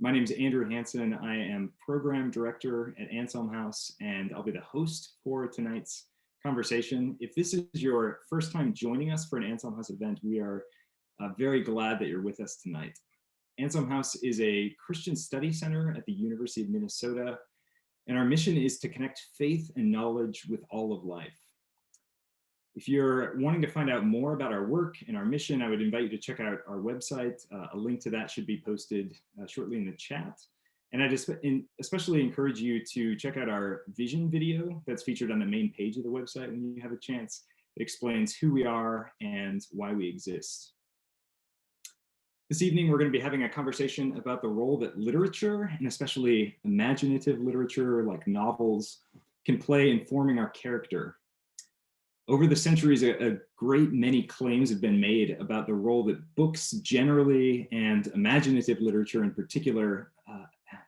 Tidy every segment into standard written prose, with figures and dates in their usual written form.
My name is Andrew Hansen. I am Program Director at Anselm House, and I'll be the host for tonight's conversation. If this is your first time joining us for an Anselm House event, we are very glad that you're with us tonight. Anselm House is a Christian study center at the University of Minnesota, and our mission is to connect faith and knowledge with all of life. If you're wanting to find out more about our work and our mission, I would invite you to check out our website. A link to that should be posted shortly in the chat. And I especially encourage you to check out our vision video that's featured on the main page of the website when you have a chance. It explains who we are and why we exist. This evening, we're going to be having a conversation about the role that literature, and especially imaginative literature like novels, can play in forming our character. Over the centuries, a great many claims have been made about the role that books generally and imaginative literature in particular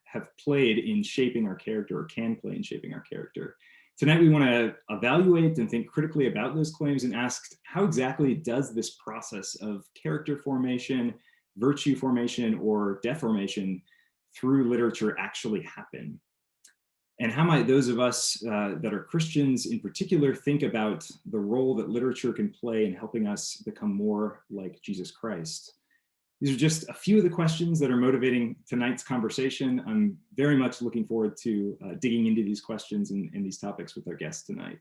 have played in shaping our character, or can play in shaping our character. Tonight, we want to evaluate and think critically about those claims and ask, how exactly does this process of character formation, virtue formation, or deformation through literature actually happen? And how might those of us that are Christians in particular think about the role that literature can play in helping us become more like Jesus Christ? These are just a few of the questions that are motivating tonight's conversation. I'm very much looking forward to digging into these questions and these topics with our guests tonight.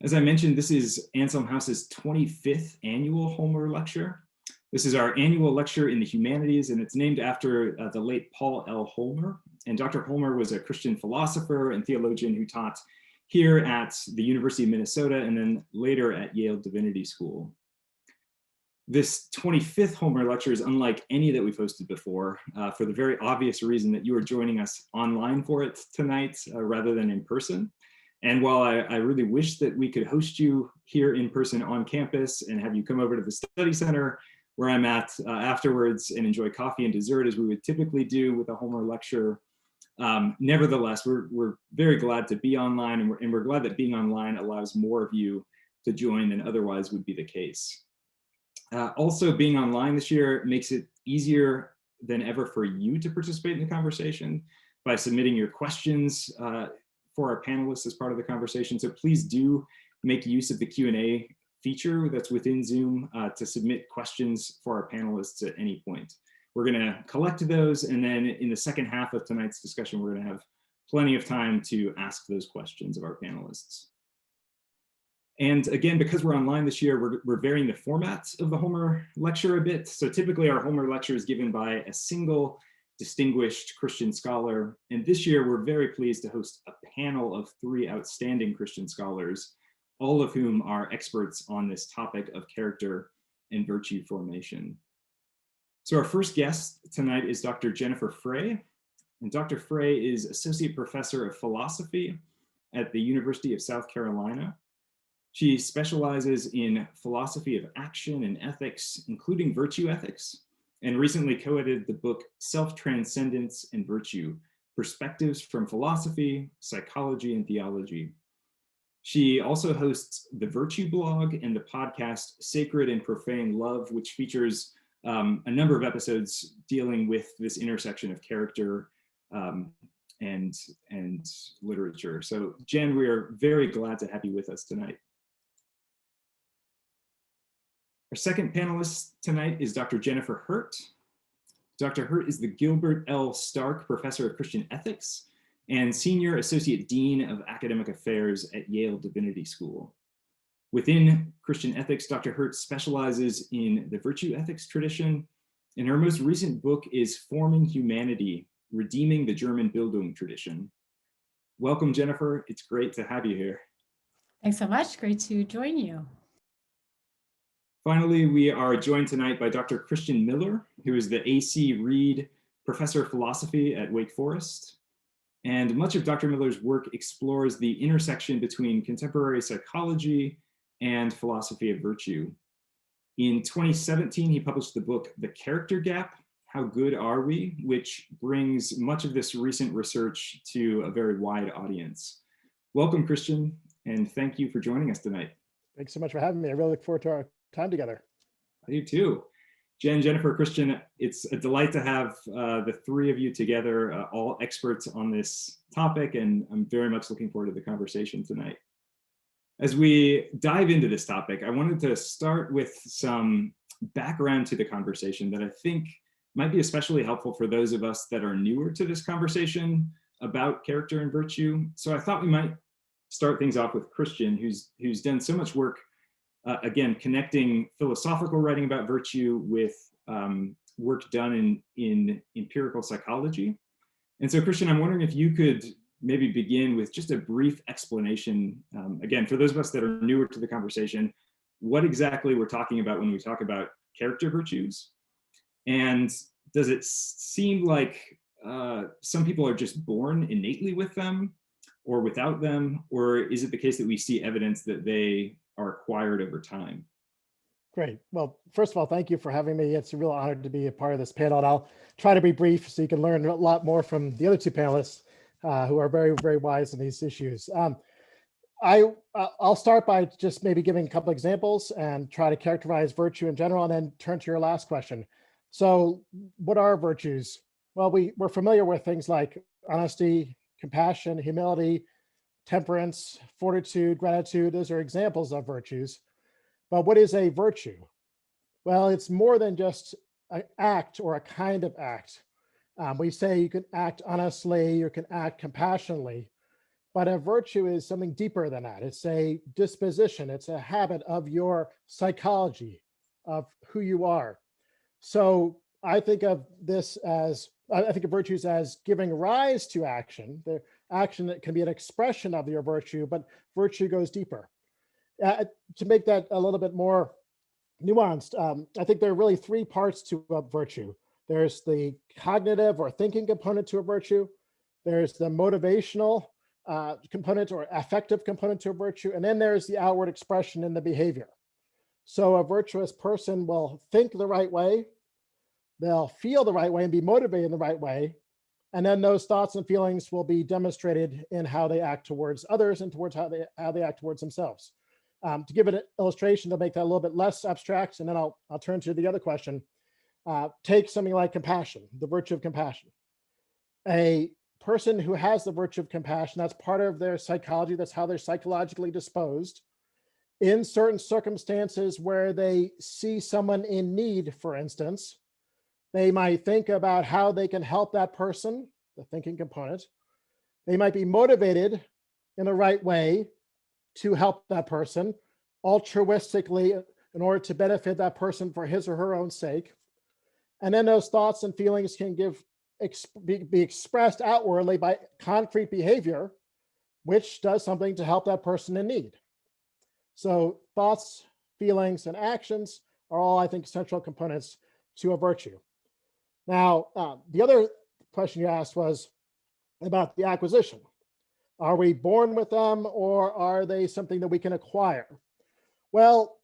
As I mentioned, this is Anselm House's 25th annual Holmer Lecture. This is our annual lecture in the humanities, and it's named after the late Paul L. Holmer. And Dr. Holmer was a Christian philosopher and theologian who taught here at the University of Minnesota and then later at Yale Divinity School. This 25th Holmer Lecture is unlike any that we've hosted before for the very obvious reason that you are joining us online for it tonight rather than in person. And while I really wish that we could host you here in person on campus and have you come over to the study center where I'm at afterwards and enjoy coffee and dessert as we would typically do with a Holmer Lecture, nevertheless, we're very glad to be online, and we're glad that being online allows more of you to join than otherwise would be the case. Also, being online this year makes it easier than ever for you to participate in the conversation by submitting your questions for our panelists as part of the conversation. So please do make use of the Q&A feature that's within Zoom to submit questions for our panelists at any point. We're going to collect those, and then in the second half of tonight's discussion, we're going to have plenty of time to ask those questions of our panelists. And again, because we're online this year, we're varying the format of the Holmer Lecture a bit. So typically our Holmer Lecture is given by a single distinguished Christian scholar. And this year, we're very pleased to host a panel of 3 outstanding Christian scholars, all of whom are experts on this topic of character and virtue formation. So our first guest tonight is Dr. Jennifer Frey. And Dr. Frey is Associate Professor of Philosophy at the University of South Carolina. She specializes in philosophy of action and ethics, including virtue ethics, and recently co-edited the book Self-Transcendence and Virtue: Perspectives from Philosophy, Psychology, and Theology. She also hosts the Virtue blog and the podcast Sacred and Profane Love, which features a number of episodes dealing with this intersection of character and literature. So Jen, we are very glad to have you with us tonight. Our second panelist tonight is Dr. Jennifer Herdt. Dr. Herdt is the Gilbert L. Stark Professor of Christian Ethics and Senior Associate Dean of Academic Affairs at Yale Divinity School. Within Christian ethics, Dr. Herdt specializes in the virtue ethics tradition, and her most recent book is Forming Humanity: Redeeming the German Bildung tradition. Welcome, Jennifer. It's great to have you here. Thanks so much. Great to join you. Finally, we are joined tonight by Dr. Christian Miller, who is the A.C. Reed Professor of Philosophy at Wake Forest. And much of Dr. Miller's work explores the intersection between contemporary psychology and philosophy of virtue. In 2017, he published the book The Character Gap: How Good Are We?, which brings much of this recent research to a very wide audience. Welcome, Christian, and thank you for joining us tonight. Thanks so much for having me. I really look forward to our time together. I do too. Jen, Jennifer, Christian, it's a delight to have the three of you together, all experts on this topic, and I'm very much looking forward to the conversation tonight. As we dive into this topic, I wanted to start with some background to the conversation that I think might be especially helpful for those of us that are newer to this conversation about character and virtue. So I thought we might start things off with Christian, who's done so much work, again, connecting philosophical writing about virtue with work done in empirical psychology. And so Christian, I'm wondering if you could maybe begin with just a brief explanation, again, for those of us that are newer to the conversation, what exactly we're talking about when we talk about character virtues. And does it seem like some people are just born innately with them or without them? Or is it the case that we see evidence that they are acquired over time? Great. Well, first of all, thank you for having me. It's a real honor to be a part of this panel. And I'll try to be brief so you can learn a lot more from the other two panelists who are very, very wise in these issues. I'll start by just maybe giving a couple examples and try to characterize virtue in general, and then turn to your last question. So what are virtues? Well, we're familiar with things like honesty, compassion, humility, temperance, fortitude, gratitude. Those are examples of virtues. But what is a virtue? Well, it's more than just an act or a kind of act. We say you can act honestly, you can act compassionately, but a virtue is something deeper than that. It's a disposition, it's a habit of your psychology, of who you are. So I think of virtues as giving rise to action. The action that can be an expression of your virtue, but virtue goes deeper. To make that a little bit more nuanced, I think there are really three parts to a virtue. There's the cognitive or thinking component to a virtue. There's the motivational component or affective component to a virtue. And then there's the outward expression in the behavior. So a virtuous person will think the right way, they'll feel the right way and be motivated in the right way. And then those thoughts and feelings will be demonstrated in how they act towards others and towards how they act towards themselves. To give an illustration to make that a little bit less abstract, and then I'll turn to the other question. Take something like compassion, the virtue of compassion. A person who has the virtue of compassion, that's part of their psychology, that's how they're psychologically disposed. In certain circumstances where they see someone in need, for instance, they might think about how they can help that person, the thinking component. They might be motivated in the right way to help that person altruistically in order to benefit that person for his or her own sake. And then those thoughts and feelings can be expressed outwardly by concrete behavior, which does something to help that person in need. So thoughts, feelings, and actions are all, I think, central components to a virtue. Now, the other question you asked was about the acquisition. Are we born with them, or are they something that we can acquire? Well,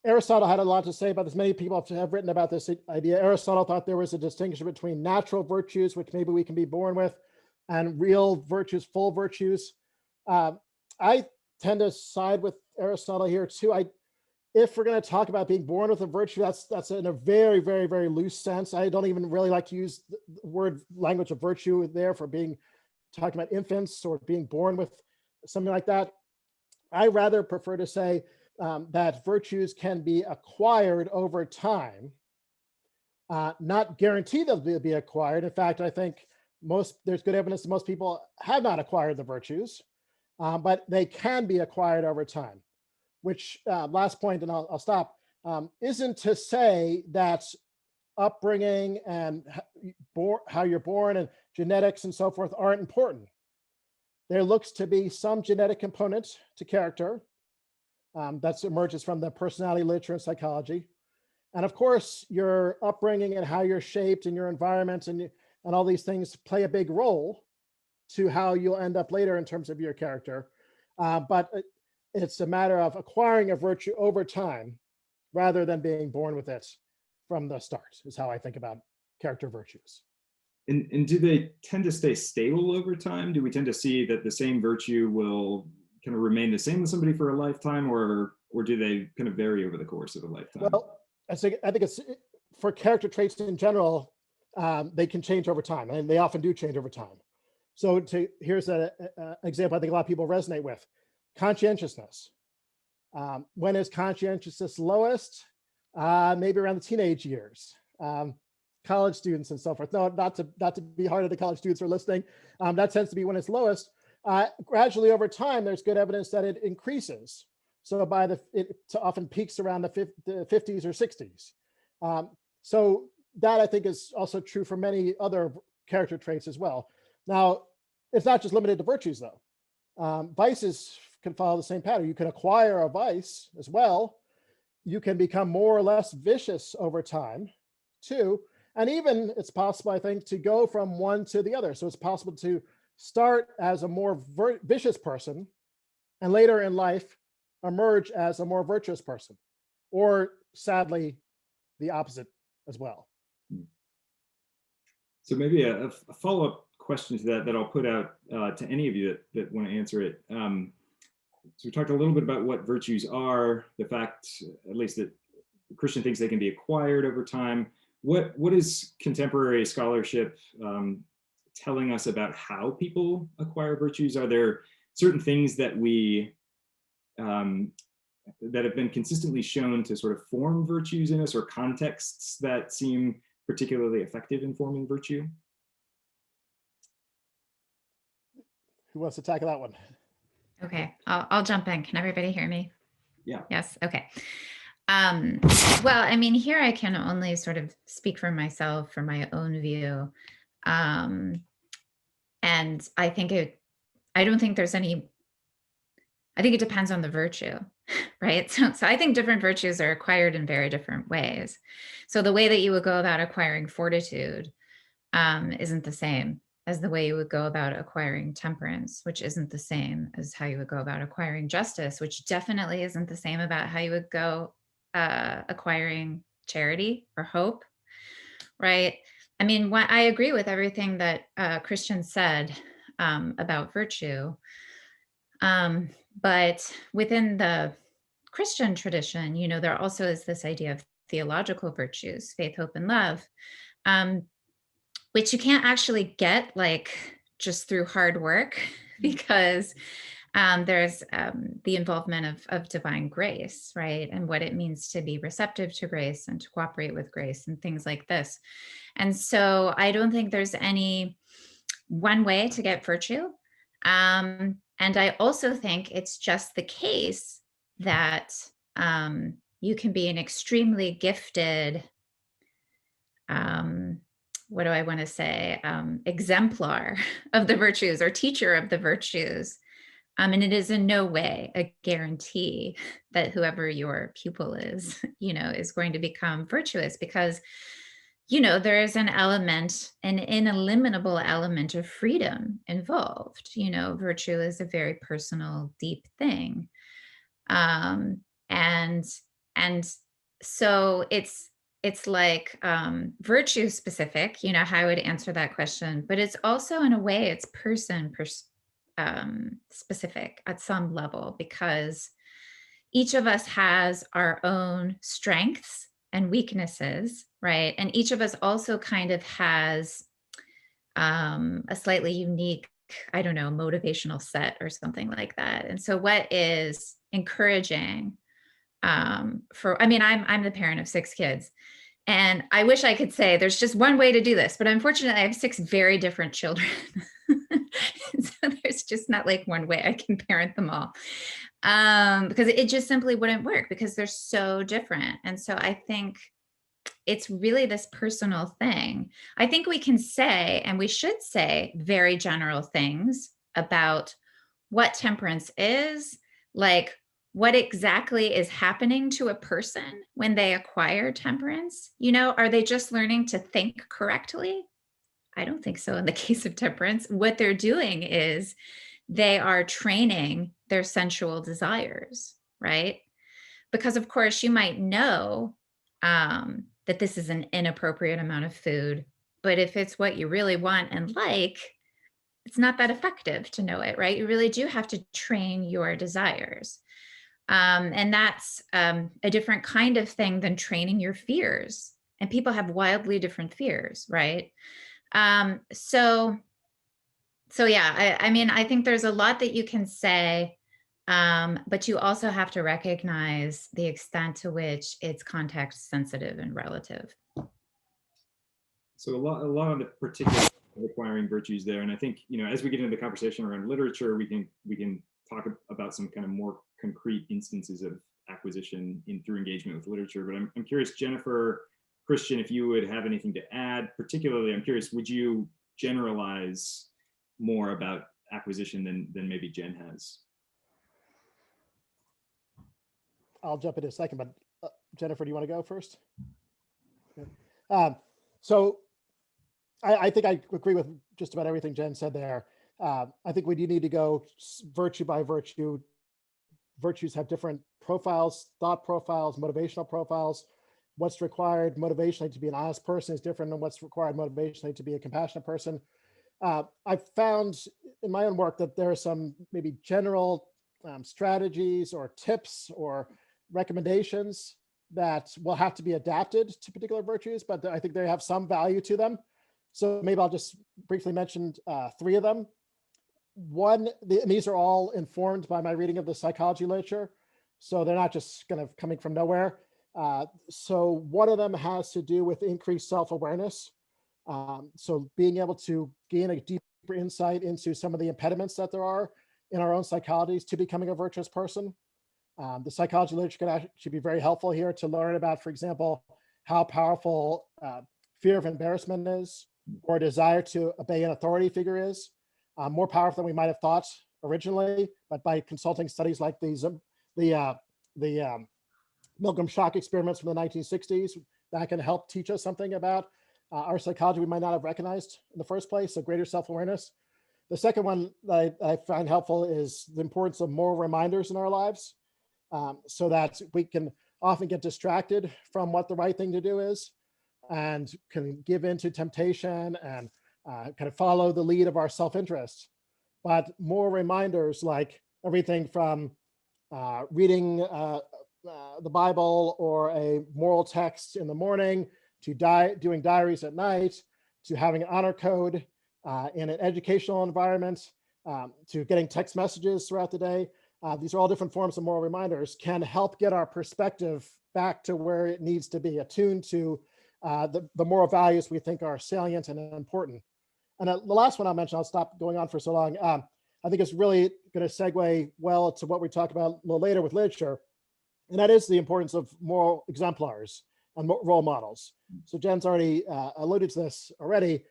Aristotle had a lot to say about this. Many people have written about this idea. Aristotle thought there was a distinction between natural virtues, which maybe we can be born with, and real virtues, full virtues. I tend to side with Aristotle here too. If we're going to talk about being born with a virtue, that's in a very, very, very loose sense. I don't even really like to use the word language of virtue there for talking about infants or being born with something like that. I rather prefer to say that virtues can be acquired over time, not guaranteed they'll be acquired. In fact, I think there's good evidence that most people have not acquired the virtues, but they can be acquired over time. Which last point, and I'll stop, isn't to say that upbringing and how you're born and genetics and so forth aren't important. There looks to be some genetic component to character that emerges from the personality literature and psychology. And of course, your upbringing and how you're shaped and your environment and all these things play a big role to how you'll end up later in terms of your character. But it's a matter of acquiring a virtue over time rather than being born with it from the start, is how I think about character virtues. And do they tend to stay stable over time? Do we tend to see that the same virtue will kind of remain the same with somebody for a lifetime, or do they kind of vary over the course of a lifetime? Well, I think it's for character traits in general, they can change over time, and they often do change over time. So here's an example I think a lot of people resonate with. Conscientiousness. When is conscientiousness lowest? Maybe around the teenage years. College students and so forth. No, not to be hard on the college students who are listening. That tends to be when it's lowest. Gradually over time, there's good evidence that it increases. So it often peaks around the 50s or 60s. So that I think is also true for many other character traits as well. Now, it's not just limited to virtues though. Vices can follow the same pattern. You can acquire a vice as well. You can become more or less vicious over time too. And even it's possible, I think, to go from one to the other. So it's possible to start as a more vicious person and later in life emerge as a more virtuous person, or sadly, the opposite as well. So maybe a follow-up question to that I'll put out to any of you that want to answer it. So we talked a little bit about what virtues are, the fact, at least that the Christian thinks they can be acquired over time. What is contemporary scholarship telling us about how people acquire virtues? Are there certain things that that have been consistently shown to sort of form virtues in us, or contexts that seem particularly effective in forming virtue? Who wants to tackle that one? Okay, I'll jump in. Can everybody hear me? Yeah. Yes. Okay. Well, I mean, here I can only sort of speak for myself, for my own view. And I think I don't think there's any, I think it depends on the virtue, right? So I think different virtues are acquired in very different ways. So the way that you would go about acquiring fortitude isn't the same as the way you would go about acquiring temperance, which isn't the same as how you would go about acquiring justice, which definitely isn't the same about how you would go acquiring charity or hope, right? I mean, I agree with everything that Christian said about virtue, but within the Christian tradition, you know, there also is this idea of theological virtues, faith, hope, and love, which you can't actually get like just through hard work, because there's the involvement of divine grace, right? And what it means to be receptive to grace and to cooperate with grace and things like this. And so I don't think there's any one way to get virtue. And I also think it's just the case that you can be an extremely gifted, what do I want to say, exemplar of the virtues or teacher of the virtues. And it is in no way a guarantee that whoever your pupil is, you know, is going to become virtuous, because, you know, there is an element, an ineliminable element of freedom involved. You know, virtue is a very personal, deep thing. And so it's like virtue specific, you know, how I would answer that question, but it's also in a way it's person specific at some level, because each of us has our own strengths and weaknesses, right? And each of us also kind of has a slightly unique, I don't know, motivational set or something like that. And so what is encouraging for, I mean, I'm the parent of 6 kids, and I wish I could say there's just one way to do this, but unfortunately I have 6 very different children. So there's just not like one way I can parent them all, because it just simply wouldn't work, because they're so different. And so I think it's really this personal thing. I think we can say, and we should say, very general things about what temperance is, like what exactly is happening to a person when they acquire temperance. You know, are they just learning to think correctly? I don't think so in the case of temperance. What they're doing is they are training their sensual desires, right? Because of course you might know that this is an inappropriate amount of food, but if it's what you really want and like, it's not that effective to know it, right? You really do have to train your desires. And that's a different kind of thing than training your fears, and people have wildly different fears, right? So yeah, I mean, I think there's a lot that you can say, but you also have to recognize the extent to which it's context sensitive and relative. So a lot of the particular requiring virtues there, and I think, you know, as we get into the conversation around literature, we can talk about some kind of more concrete instances of acquisition through engagement with literature. But I'm curious, Jennifer, Christian, if you would have anything to add. Particularly, I'm curious, would you generalize more about acquisition than maybe Jen has? I'll jump in a second, but Jennifer, do you want to go first? So I think I agree with just about everything Jen said there. I think we do need to go virtue by virtue. Virtues have different profiles, thought profiles, motivational profiles. What's required motivationally to be an honest person is different than what's required motivationally to be a compassionate person. I've found in my own work that there are some maybe general strategies or tips or recommendations that will have to be adapted to particular virtues, but I think they have some value to them. So maybe I'll just briefly mention 3 of them. One, and these are all informed by my reading of the psychology literature, so they're not just kind of coming from nowhere. So one of them has to do with increased self-awareness. So being able to gain a deeper insight into some of the impediments that there are in our own psychologies to becoming a virtuous person. The psychology literature can actually be very helpful here to learn about, for example, how powerful fear of embarrassment is, or desire to obey an authority figure is. More powerful than we might have thought originally, but by consulting studies like these, the Milgram shock experiments from the 1960s, that can help teach us something about our psychology we might not have recognized in the first place, so greater self-awareness. The second one that I find helpful is the importance of moral reminders in our lives, so that we can often get distracted from what the right thing to do is and can give into temptation and kind of follow the lead of our self-interest. But more reminders, like everything from reading the Bible or a moral text in the morning, to doing diaries at night, to having an honor code in an educational environment, to getting text messages throughout the day. These are all different forms of moral reminders, can help get our perspective back to where it needs to be, attuned to the moral values we think are salient and important. And the last one I'll mention, I'll stop going on for so long. I think it's really going to segue well to what we talk about a little later with literature, and that is the importance of moral exemplars and role models. So Jen's already alluded to this already.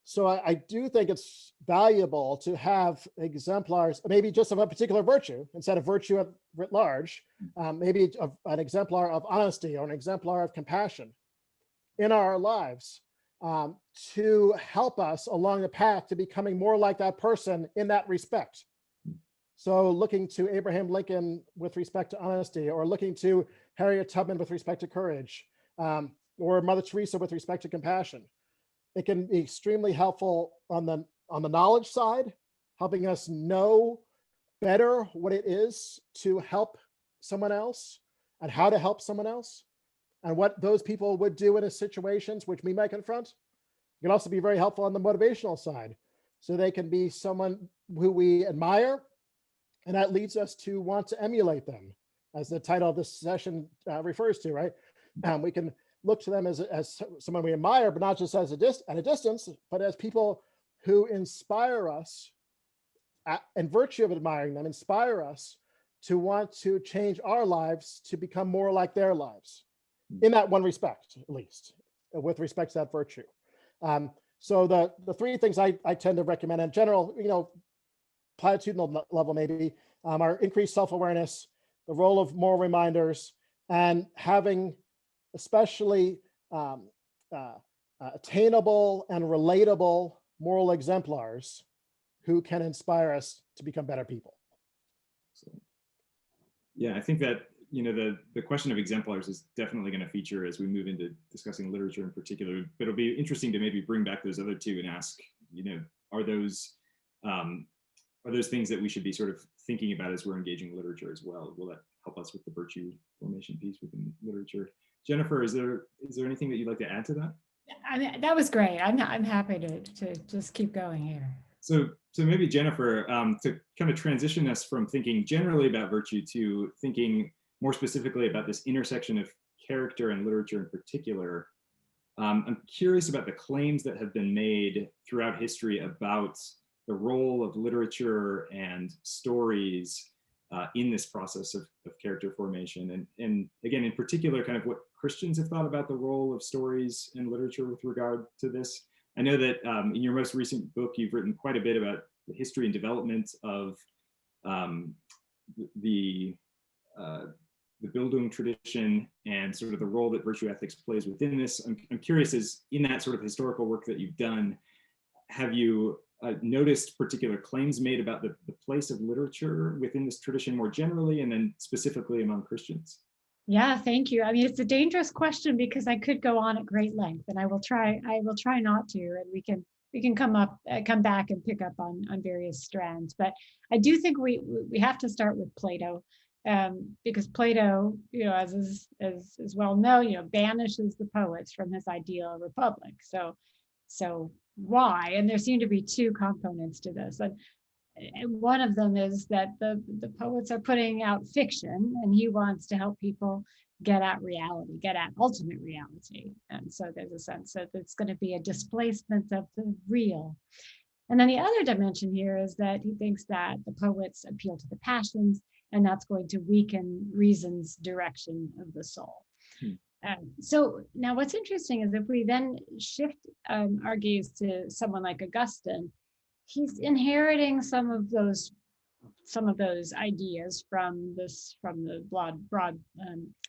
So I do think it's valuable to have exemplars, maybe just of a particular virtue instead of virtue writ large, maybe an exemplar of honesty or an exemplar of compassion in our lives, to help us along the path to becoming more like that person in that respect. So looking to Abraham Lincoln with respect to honesty, or looking to Harriet Tubman with respect to courage, or Mother Teresa with respect to compassion. It can be extremely helpful on the knowledge side, helping us know better what it is to help someone else and how to help someone else, and what those people would do in situations which we might confront. It can also be very helpful on the motivational side. So they can be someone who we admire, and that leads us to want to emulate them, as the title of this session refers to, right? We can look to them as someone we admire, but not just at a distance, but as people who inspire us, in virtue of admiring them, inspire us to want to change our lives to become more like their lives, in that one respect, at least, with respect to that virtue. So the 3 things I tend to recommend in general, platitudinal level maybe, are increased self-awareness, the role of moral reminders, and having especially attainable and relatable moral exemplars who can inspire us to become better people. So, yeah, I think that the question of exemplars is definitely going to feature as we move into discussing literature in particular. But it'll be interesting to maybe bring back those other 2 and ask, are those things that we should be sort of thinking about as we're engaging literature as well? Will that help us with the virtue formation piece within literature? Jennifer, is there anything that you'd like to add to that? I mean, that was great. I'm happy to just keep going here. So maybe Jennifer, to kind of transition us from thinking generally about virtue to thinking more specifically about this intersection of character and literature in particular, I'm curious about the claims that have been made throughout history about the role of literature and stories in this process of character formation. And again, in particular, kind of what Christians have thought about the role of stories and literature with regard to this. I know that in your most recent book, you've written quite a bit about the history and development of the Bildung tradition and sort of the role that virtue ethics plays within this. I'm curious, as in that sort of historical work that you've done, have you noticed particular claims made about the place of literature within this tradition more generally, and then specifically among Christians? Yeah, thank you. I mean, it's a dangerous question because I could go on at great length, and I will try not to, and we can come back and pick up on various strands. But I do think we have to start with Plato, because Plato, as is well known, banishes the poets from his ideal republic. So why? And there seem to be two components to this. And one of them is that the poets are putting out fiction, and he wants to help people get at reality, get at ultimate reality. And so there's a sense that it's going to be a displacement of the real. And then the other dimension here is that he thinks that the poets appeal to the passions, and that's going to weaken reason's direction of the soul. So now what's interesting is if we then shift our gaze to someone like Augustine, he's inheriting some of those ideas from the broad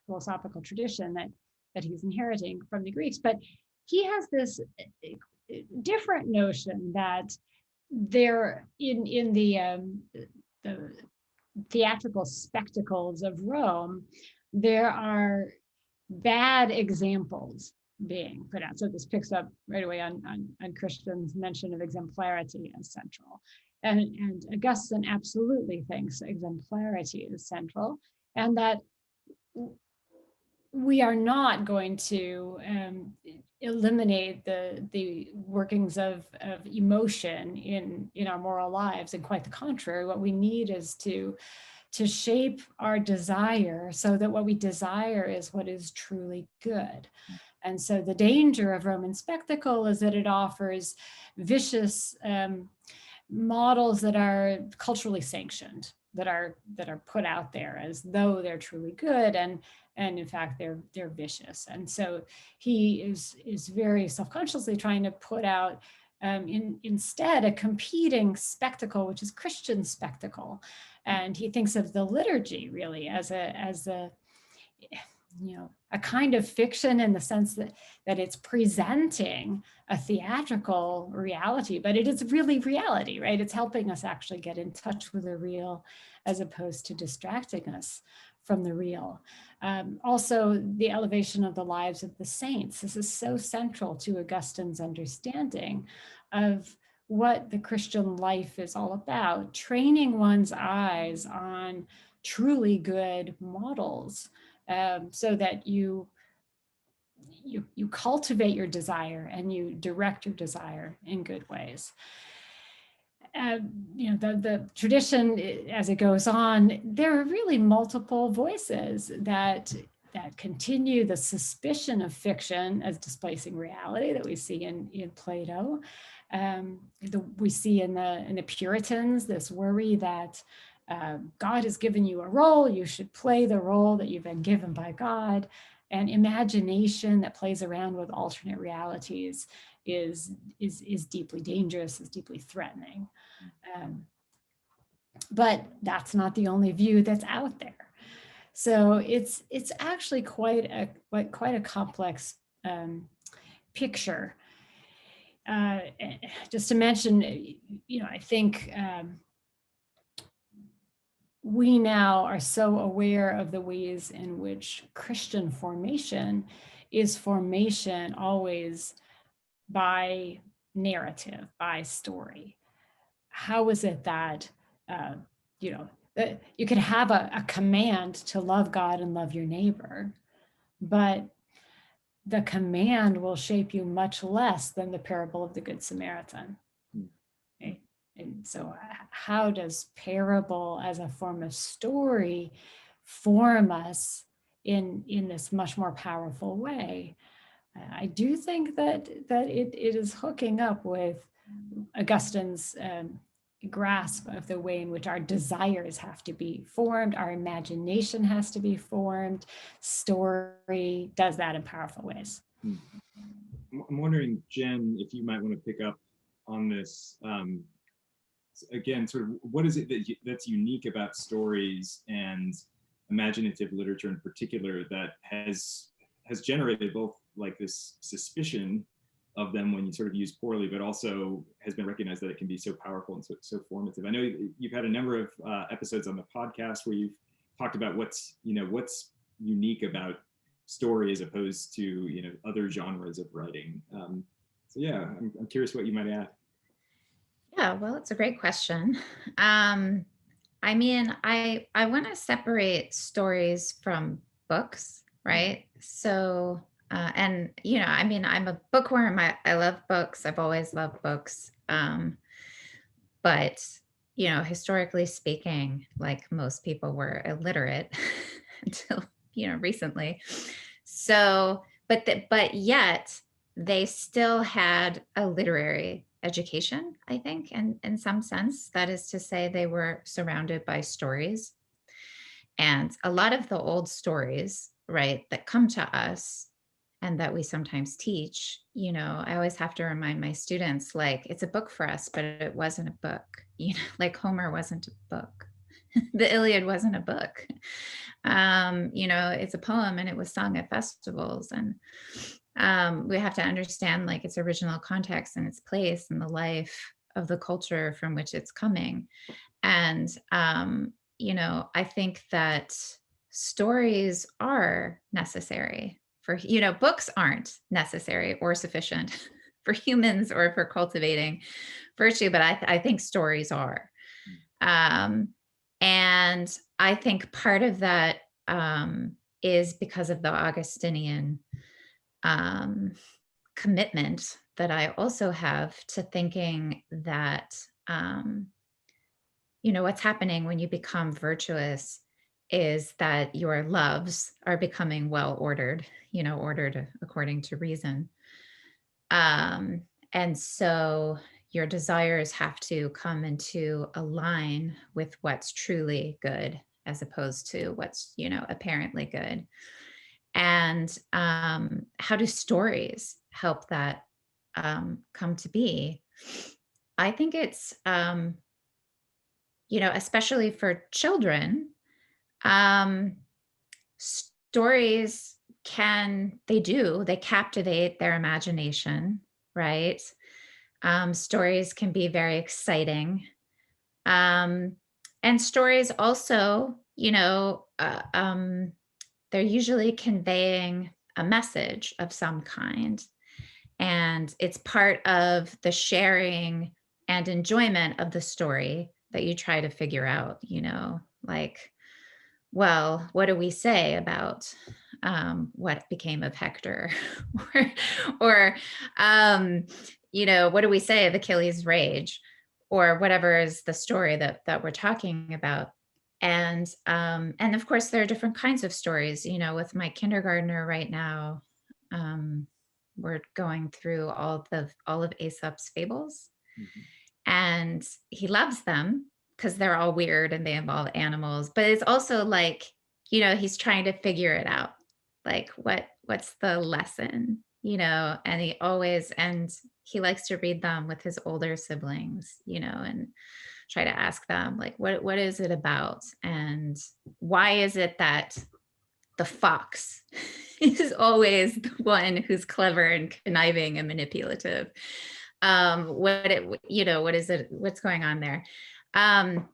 philosophical tradition that he's inheriting from the Greeks. But he has this different notion that there in the theatrical spectacles of Rome, there are bad examples being put out. So this picks up right away on Christian's mention of exemplarity as central. And Augustine absolutely thinks exemplarity is central, and that we are not going to eliminate the workings of emotion in our moral lives, and quite the contrary. What we need is to shape our desire so that what we desire is what is truly good. And so the danger of Roman spectacle is that it offers vicious models that are culturally sanctioned, that are put out there as though they're truly good, and in fact they're vicious. And so he is very self-consciously trying to put out instead a competing spectacle, which is Christian spectacle. And he thinks of the liturgy really as a kind of fiction, in the sense that it's presenting a theatrical reality, but it is really reality, right? It's helping us actually get in touch with the real, as opposed to distracting us from the real. Also, the elevation of the lives of the saints. This is so central to Augustine's understanding of what the Christian life is all about, training one's eyes on truly good models, so that you cultivate your desire and you direct your desire in good ways. The tradition, as it goes on, there are really multiple voices that continue the suspicion of fiction as displacing reality that we see in Plato. We see in the Puritans this worry that God has given you a role, you should play the role that you've been given by God. And imagination that plays around with alternate realities is deeply dangerous, is deeply threatening. But that's not the only view that's out there. So it's actually quite a complex picture. Just to mention, I think we now are so aware of the ways in which Christian formation is formation always by narrative, by story. How is it that, that you could have a command to love God and love your neighbor, but the command will shape you much less than the parable of the Good Samaritan. Okay? And so how does parable as a form of story form us in this much more powerful way? I do think that it is hooking up with Augustine's grasp of the way in which our desires have to be formed, our imagination has to be formed. Story does that in powerful ways. I'm wondering, Jen, if you might want to pick up on this. Again, sort of what is it that's unique about stories and imaginative literature in particular that has generated both like this suspicion of them when you sort of use poorly, but also has been recognized that it can be so powerful and so formative. I know you've had a number of episodes on the podcast where you've talked about what's unique about story as opposed to other genres of writing. So yeah, I'm curious what you might add. Yeah, well, it's a great question. I mean, I want to separate stories from books, right? So, and I mean, I'm a bookworm. I love books. I've always loved books. But historically speaking, like most people were illiterate until recently. So, but yet they still had a literary education, I think, and in some sense, that is to say, they were surrounded by stories. And a lot of the old stories, right, that come to us and that we sometimes teach, I always have to remind my students, like, it's a book for us, but it wasn't a book. Like Homer wasn't a book. The Iliad wasn't a book. It's a poem and it was sung at festivals. And we have to understand like its original context and its place in the life of the culture from which it's coming. And, I think that stories are necessary for, books aren't necessary or sufficient for humans or for cultivating virtue, but I think stories are. And I think part of that is because of the Augustinian commitment that I also have to thinking that, what's happening when you become virtuous is that your loves are becoming well ordered, ordered according to reason. And so your desires have to come into a line with what's truly good as opposed to what's, apparently good. And how do stories help that come to be? I think it's, especially for children, stories they captivate their imagination, right? Stories can be very exciting. And stories also, they're usually conveying a message of some kind. And it's part of the sharing and enjoyment of the story that you try to figure out, like, well, what do we say about what became of Hector? or what do we say of Achilles' rage? Or whatever is the story that we're talking about. And of course, there are different kinds of stories. With my kindergartner right now, we're going through all of Aesop's fables, and he loves them because they're all weird and they involve animals. But it's also like, he's trying to figure it out, like what's the lesson, and he likes to read them with his older siblings, and try to ask them like, what is it about? And why is it that the fox is always the one who's clever and conniving and manipulative? What is it? What's going on there? And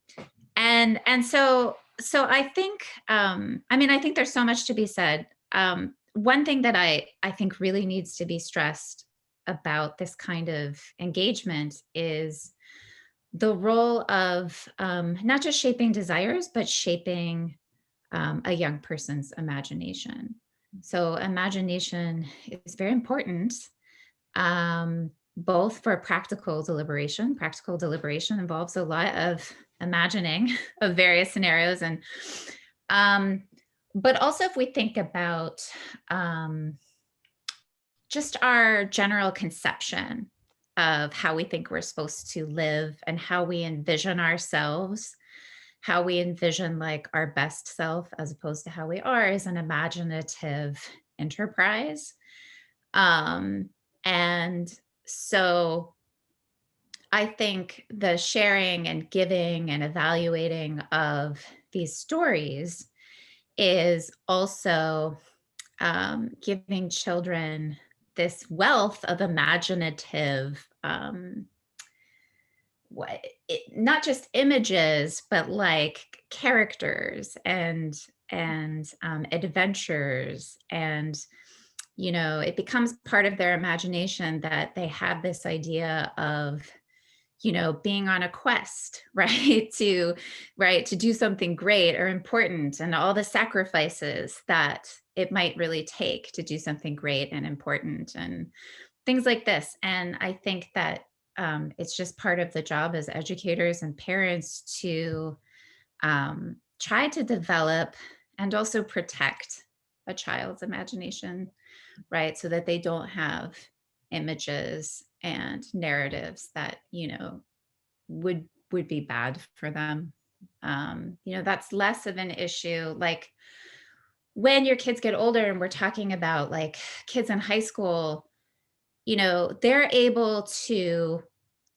so I think, I think there's so much to be said. One thing that I think really needs to be stressed about this kind of engagement is the role of not just shaping desires, but shaping a young person's imagination. So imagination is very important, both for practical deliberation. Practical deliberation involves a lot of imagining of various scenarios, and but also if we think about just our general conception of how we think we're supposed to live and how we envision ourselves, how we envision like our best self as opposed to how we are, is an imaginative enterprise. And so I think the sharing and giving and evaluating of these stories is also giving children this wealth of imaginative, not just images, but like characters and adventures, and it becomes part of their imagination that they have this idea of being on a quest, right? to do something great or important, and all the sacrifices that it might really take to do something great and important, and things like this. And I think that it's just part of the job as educators and parents to try to develop and also protect a child's imagination, right? So that they don't have images and narratives that would be bad for them. That's less of an issue like when your kids get older, and we're talking about like kids in high school. They're able to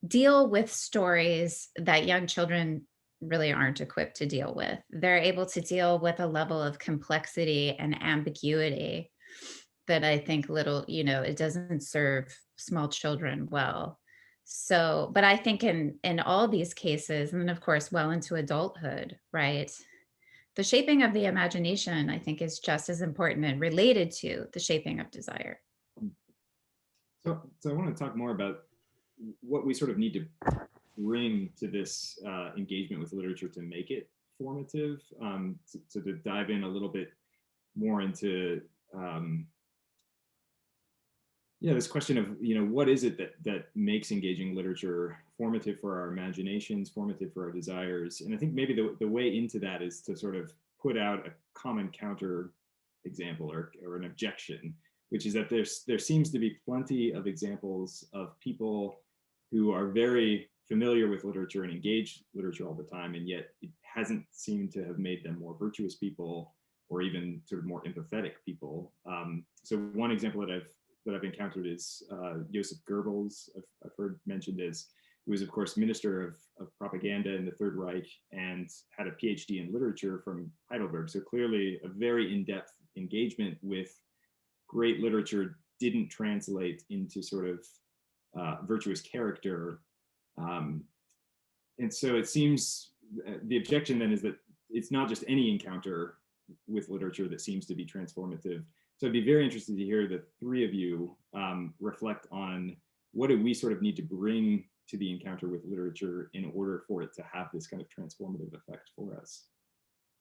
deal with stories that young children really aren't equipped to deal with. They're able to deal with a level of complexity and ambiguity that I think it doesn't serve small children well. So, but I think in all these cases, and then of course, well into adulthood, right? The shaping of the imagination, I think, is just as important and related to the shaping of desire. So I want to talk more about what we sort of need to bring to this engagement with literature to make it formative. So to dive in a little bit more into this question of what is it that makes engaging literature formative for our imaginations, formative for our desires. And I think maybe the way into that is to sort of put out a common counter example or an objection, which is that there seems to be plenty of examples of people who are very familiar with literature and engage literature all the time, and yet it hasn't seemed to have made them more virtuous people or even sort of more empathetic people. So one example that I've encountered is Joseph Goebbels. I've heard mentioned as, who was of course minister of propaganda in the Third Reich and had a PhD in literature from Heidelberg. So clearly a very in-depth engagement with great literature didn't translate into sort of virtuous character. And so it seems the objection then is that it's not just any encounter with literature that seems to be transformative. So I'd be very interested to hear the three of you reflect on what do we sort of need to bring to the encounter with literature in order for it to have this kind of transformative effect for us.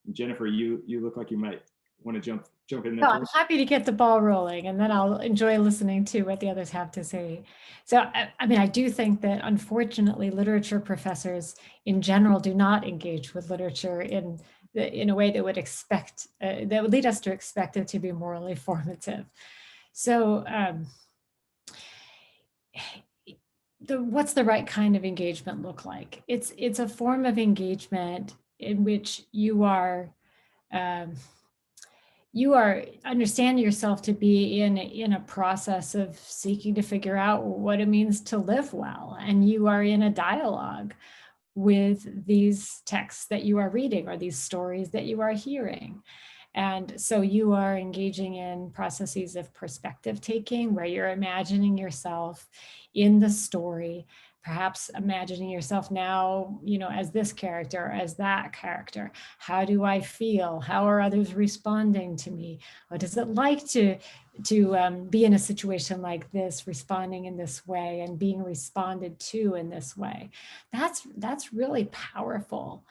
And Jennifer, you look like you might want to jump in there. No, I'm happy to get the ball rolling, and then I'll enjoy listening to what the others have to say. So, I mean, I do think that unfortunately, literature professors in general do not engage with literature in a way that would lead us to expect it to be morally formative. So, what's the right kind of engagement look like? It's a form of engagement in which you are understand yourself to be in a process of seeking to figure out what it means to live well, and you are in a dialogue with these texts that you are reading or these stories that you are hearing. And so you are engaging in processes of perspective taking, where you're imagining yourself in the story, perhaps imagining yourself now, as this character, as that character. How do I feel? How are others responding to me? What is it like to be in a situation like this, responding in this way and being responded to in this way? That's really powerful.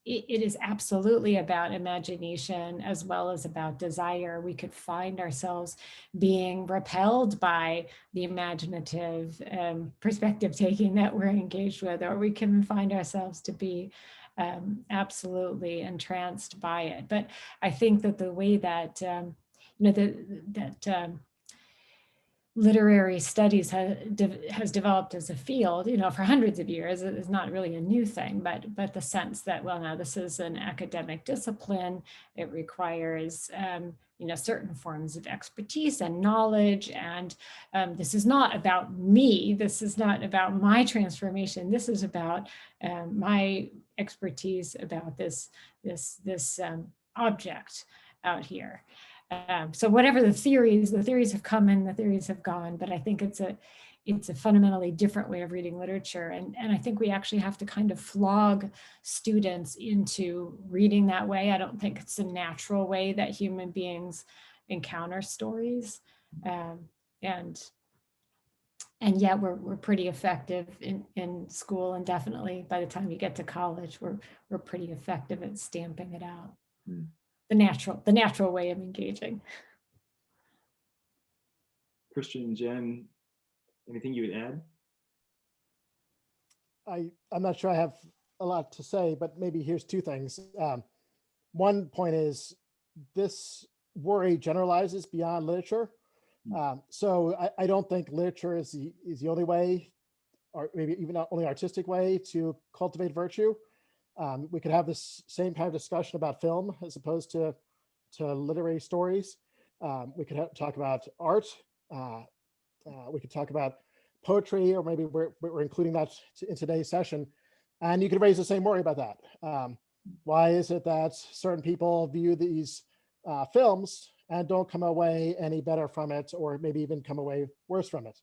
it is absolutely about imagination as well as about desire. We could find ourselves being repelled by the imaginative perspective taking that we're engaged with, or we can find ourselves to be absolutely entranced by it. But I think that the way that, literary studies has developed as a field, for hundreds of years, is not really a new thing, but the sense that, well, now this is an academic discipline. It requires, certain forms of expertise and knowledge. And this is not about me. This is not about my transformation. This is about my expertise about this object out here. So whatever the theories have come and the theories have gone, but I think it's a fundamentally different way of reading literature. And I think we actually have to kind of flog students into reading that way. I don't think it's a natural way that human beings encounter stories. And yet we're pretty effective in school, and definitely by the time you get to college, we're pretty effective at stamping it out. Mm. The natural way of engaging. Christian and Jen, anything you would add? I'm not sure I have a lot to say, but maybe here's two things. One point is this worry generalizes beyond literature. So I don't think literature is the only way, or maybe even not only artistic way, to cultivate virtue. We could have this same kind of discussion about film as opposed to literary stories. We could talk about art. We could talk about poetry, or maybe we're including that in today's session. And you could raise the same worry about that. Why is it that certain people view these films and don't come away any better from it, or maybe even come away worse from it?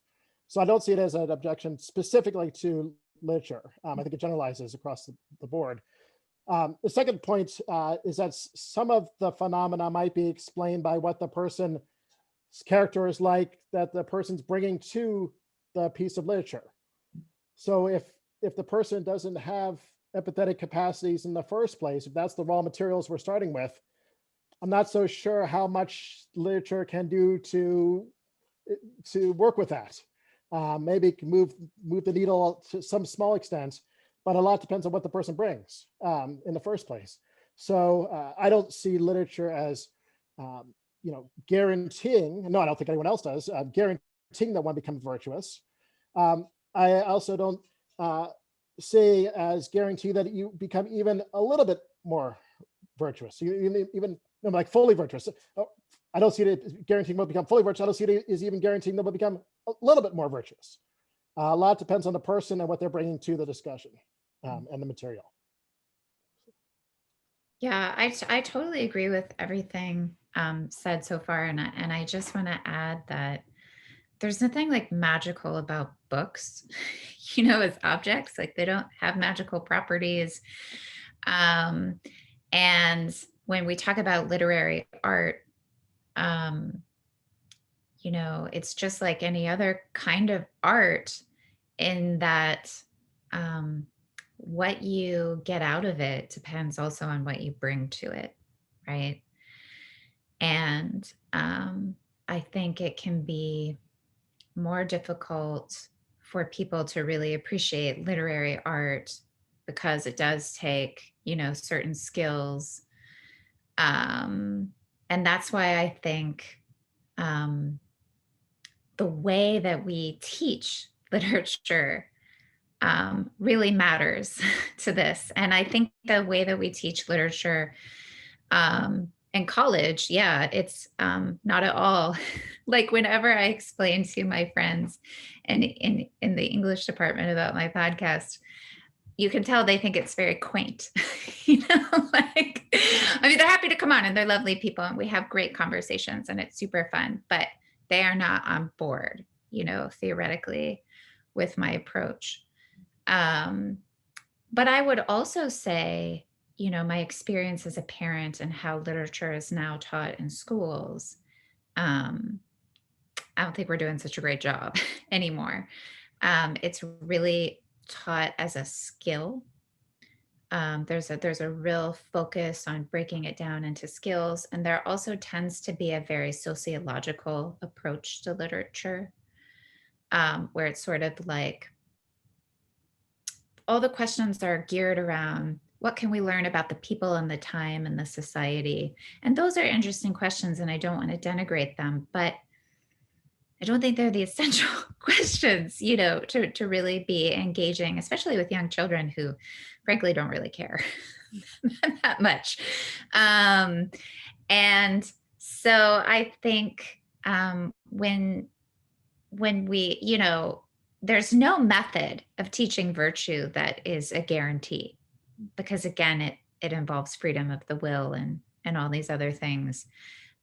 So I don't see it as an objection specifically to literature. I think it generalizes across the board. The second point is that some of the phenomena might be explained by what the person's character is like, that the person's bringing to the piece of literature. So if the person doesn't have empathetic capacities in the first place, if that's the raw materials we're starting with, I'm not so sure how much literature can do to work with that. Maybe move the needle to some small extent, but a lot depends on what the person brings in the first place. So I don't see literature as, guaranteeing, no, I don't think anyone else does, guaranteeing that one becomes virtuous. I also don't say as guarantee that you become even a little bit more virtuous, even like fully virtuous. I don't see it as guaranteeing they'll become fully virtuous. I don't see it as even guaranteeing they'll become a little bit more virtuous. A lot depends on the person and what they're bringing to the discussion and the material. Yeah, I totally agree with everything said so far. And I just want to add that there's nothing like magical about books, as objects. Like, they don't have magical properties. And when we talk about literary art, it's just like any other kind of art, in that what you get out of it depends also on what you bring to it, right? And I think it can be more difficult for people to really appreciate literary art because it does take, certain skills. And that's why I think the way that we teach literature really matters to this. And I think the way that we teach literature in college, it's not at all like whenever I explain to my friends in the English department about my podcast, you can tell they think it's very quaint. They're happy to come on and they're lovely people and we have great conversations and it's super fun, but they are not on board, theoretically with my approach. But I would also say, my experience as a parent and how literature is now taught in schools, I don't think we're doing such a great job anymore. It's really taught as a skill. There's a real focus on breaking it down into skills. And there also tends to be a very sociological approach to literature, where it's sort of like all the questions are geared around what can we learn about the people and the time and the society? And those are interesting questions, and I don't want to denigrate them, but I don't think they're the essential questions, you know, to really be engaging, especially with young children who frankly don't really care that much. And so I think when we, you know, there's no method of teaching virtue that is a guarantee, because again, it involves freedom of the will and all these other things.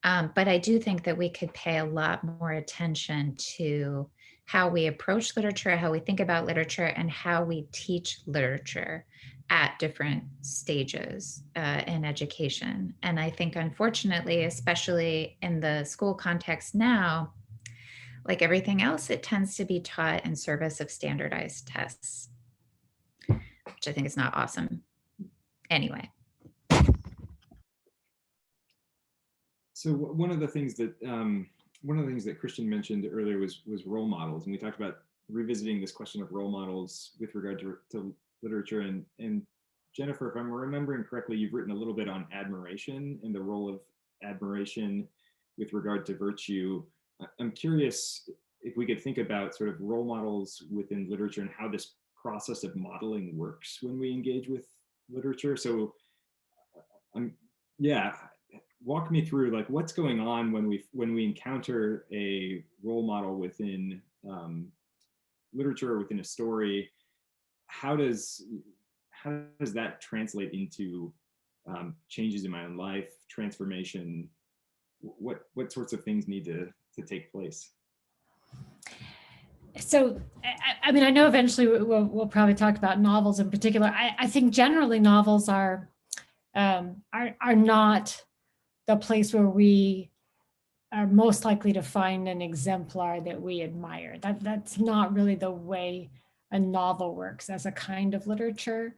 But I do think that we could pay a lot more attention to how we approach literature, how we think about literature, and how we teach literature at different stages in education. And I think, unfortunately, especially in the school context now, like everything else, it tends to be taught in service of standardized tests, which I think is not awesome. Anyway. So one of the things that Christian mentioned earlier was role models, and we talked about revisiting this question of role models with regard to literature. And Jennifer, if I'm remembering correctly, you've written a little bit on admiration and the role of admiration with regard to virtue. I'm curious if we could think about sort of role models within literature and how this process of modeling works when we engage with literature. So, walk me through like what's going on when we encounter a role model within literature or within a story. How does that translate into changes in my own life, transformation? What sorts of things need to take place? So, I mean, I know eventually we'll probably talk about novels in particular. I think generally novels are not the place where we are most likely to find an exemplar that we admire. That's not really the way a novel works as a kind of literature.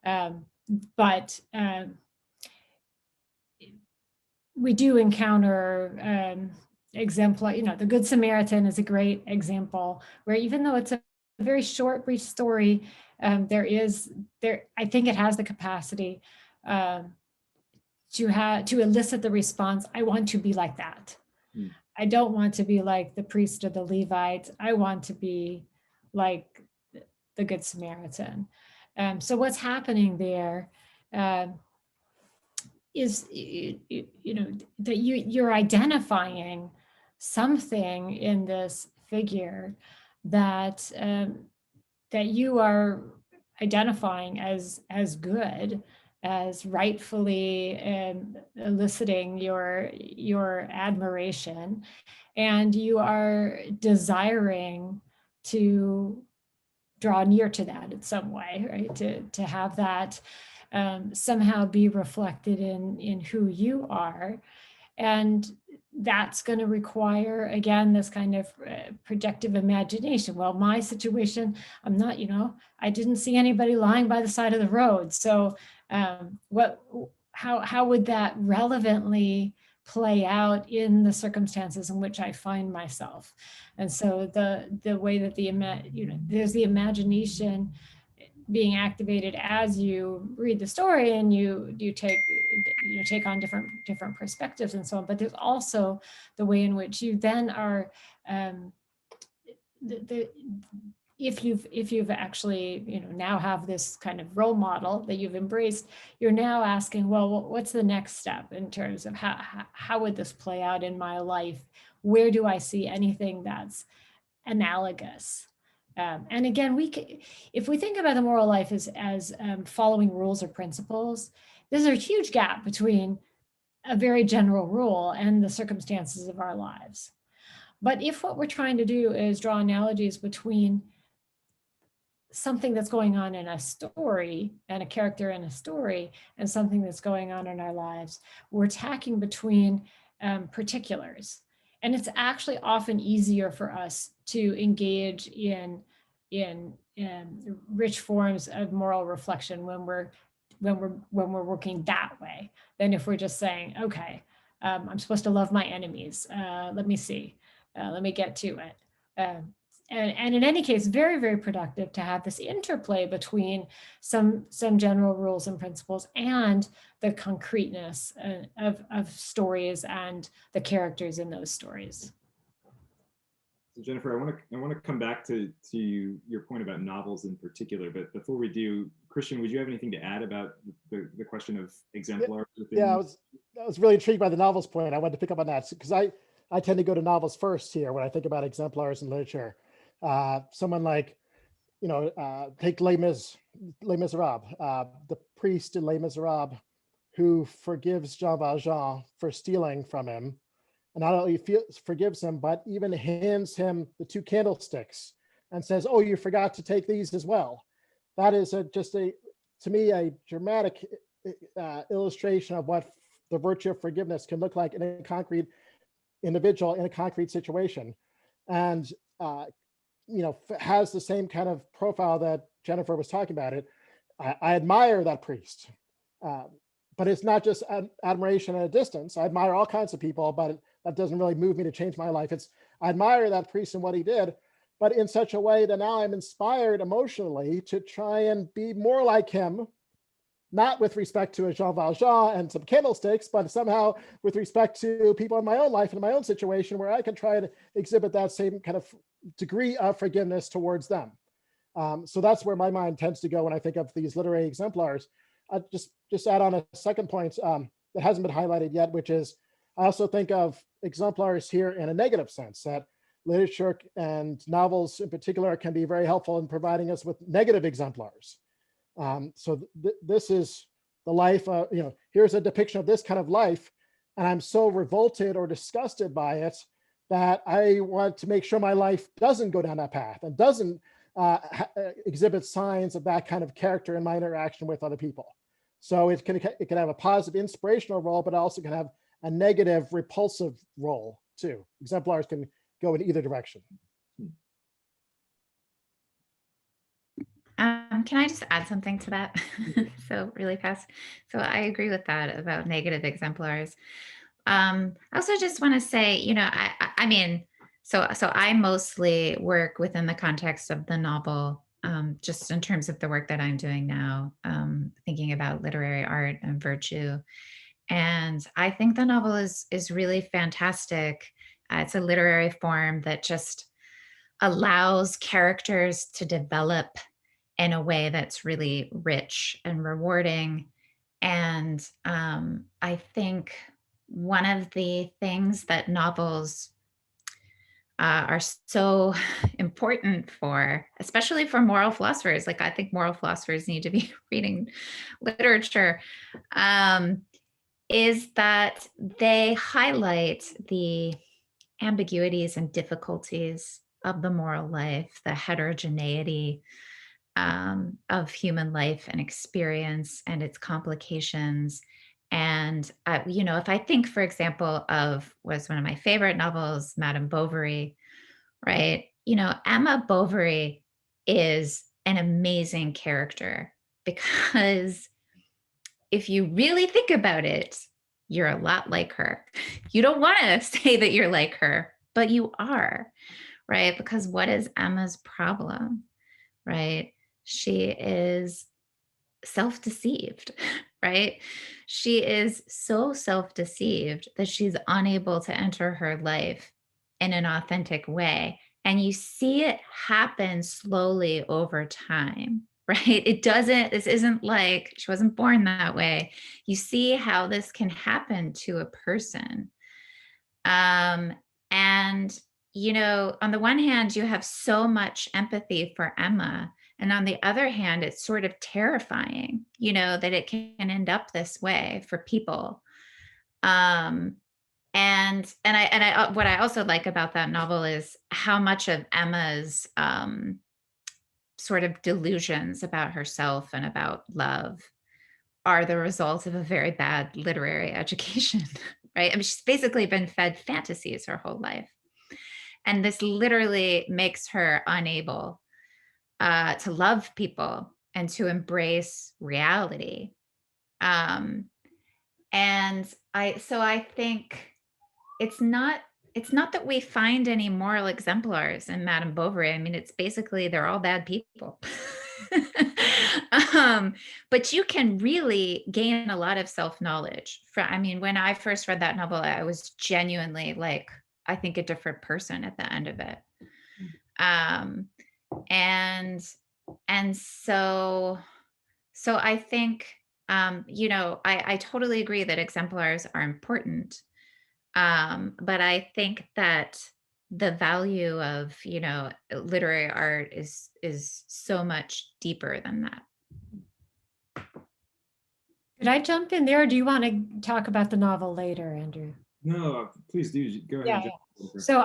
But we do encounter exemplar, you know, the Good Samaritan is a great example where even though it's a very short, brief story, I think it has the capacity to elicit the response, I want to be like that. I don't want to be like the priest or the Levite. I want to be like the Good Samaritan. So what's happening there is, you know, that you're identifying something in this figure that that you are identifying as good, as rightfully eliciting your admiration, and you are desiring to draw near to that in some way, right? To have that somehow be reflected in who you are. And that's going to require, again, this kind of projective imagination. Well, my situation, I'm not, you know, I didn't see anybody lying by the side of the road. So how would that relevantly play out in the circumstances in which I find myself? And so the way that there's the imagination being activated as you read the story and you take on different perspectives and so on. But there's also the way in which you then are if you've actually, you know, now have this kind of role model that you've embraced, you're now asking, well, what's the next step in terms of how would this play out in my life? Where do I see anything that's analogous? And again, if we think about the moral life as following rules or principles, there's a huge gap between a very general rule and the circumstances of our lives. But if what we're trying to do is draw analogies between something that's going on in a story and a character in a story and something that's going on in our lives, we're tacking between particulars. And it's actually often easier for us to engage in rich forms of moral reflection when we're when we're working that way than if we're just saying, okay, I'm supposed to love my enemies. Let me see. Let me get to it. And in any case, very, very productive to have this interplay between some general rules and principles and the concreteness of stories and the characters in those stories. So Jennifer, I want to come back to your point about novels in particular, but before we do, Christian, would you have anything to add about the question of exemplars? Yeah, I was really intrigued by the novels point. I wanted to pick up on that because I tend to go to novels first here when I think about exemplars in literature. Someone like, take Les Miserables, the priest in Les Miserables who forgives Jean Valjean for stealing from him. And not only forgives him, but even hands him the 2 candlesticks and says, oh, you forgot to take these as well. That is to me, a dramatic illustration of what the virtue of forgiveness can look like in a concrete individual, in a concrete situation. And, has the same kind of profile that Jennifer was talking about it. I admire that priest. But it's not just admiration at a distance. I admire all kinds of people, but that doesn't really move me to change my life. I admire that priest and what he did, but in such a way that now I'm inspired emotionally to try and be more like him, not with respect to a Jean Valjean and some candlesticks, but somehow with respect to people in my own life and my own situation where I can try to exhibit that same kind of degree of forgiveness towards them. So that's where my mind tends to go when I think of these literary exemplars. Just add on a second point that hasn't been highlighted yet, which is I also think of exemplars here in a negative sense, that literature and novels in particular can be very helpful in providing us with negative exemplars. This is the life, here's a depiction of this kind of life, and I'm so revolted or disgusted by it that I want to make sure my life doesn't go down that path and doesn't exhibit signs of that kind of character in my interaction with other people. So it can have a positive inspirational role, but also can have a negative repulsive role too. Exemplars can go in either direction. Can I just add something to that? So really fast. So I agree with that about negative exemplars. I also just want to say, I mean, so I mostly work within the context of the novel, just in terms of the work that I'm doing now, thinking about literary art and virtue. And I think the novel is really fantastic. It's a literary form that just allows characters to develop in a way that's really rich and rewarding. And I think one of the things that novels are so important for, especially for moral philosophers, like I think moral philosophers need to be reading literature, is that they highlight the ambiguities and difficulties of the moral life, the heterogeneity of human life and experience and its complications. And, if I think, for example, of was one of my favorite novels, Madame Bovary, right? Emma Bovary is an amazing character because if you really think about it, you're a lot like her. You don't want to say that you're like her, but you are, right? Because what is Emma's problem, right? She is self-deceived, right? She is so self-deceived that she's unable to enter her life in an authentic way. And you see it happen slowly over time, right? This isn't like she wasn't born that way. You see how this can happen to a person. And, on the one hand, you have so much empathy for Emma. And on the other hand, it's sort of terrifying, that it can end up this way for people. And what I also like about that novel is how much of Emma's sort of delusions about herself and about love are the result of a very bad literary education, right? I mean, she's basically been fed fantasies her whole life. And this literally makes her unable to love people and to embrace reality. And I think it's not that we find any moral exemplars in Madame Bovary. I mean, it's basically they're all bad people. But you can really gain a lot of self-knowledge. I mean, when I first read that novel, I was genuinely like, I think, a different person at the end of it. And so I think, I totally agree that exemplars are important. But I think that the value of, literary art is so much deeper than that. Could I jump in there, or do you want to talk about the novel later, Andrew? No, please do. Go ahead. Yeah. So,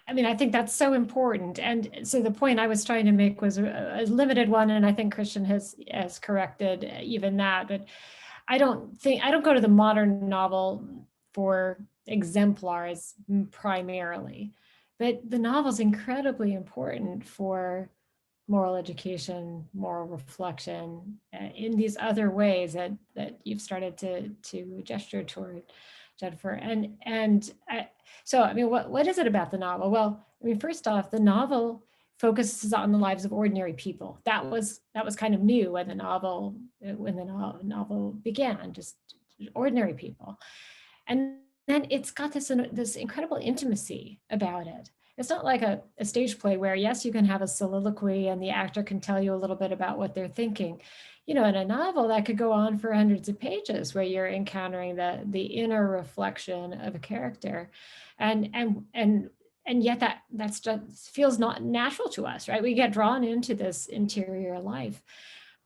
I mean, I think that's so important. And so the point I was trying to make was a limited one, and I think Christian has corrected even that. But I don't go to the modern novel for exemplars primarily, but the novel's incredibly important for moral education, moral reflection, in these other ways that you've started to gesture toward, Jennifer. So, I mean, what is it about the novel? Well, I mean, first off, the novel focuses on the lives of ordinary people. That was kind of new when the novel began, just ordinary people. And then it's got this incredible intimacy about it. It's not like a stage play where, yes, you can have a soliloquy and the actor can tell you a little bit about what they're thinking. In a novel that could go on for hundreds of pages, where you're encountering the inner reflection of a character, and yet that's just feels not natural to us, right? We get drawn into this interior life.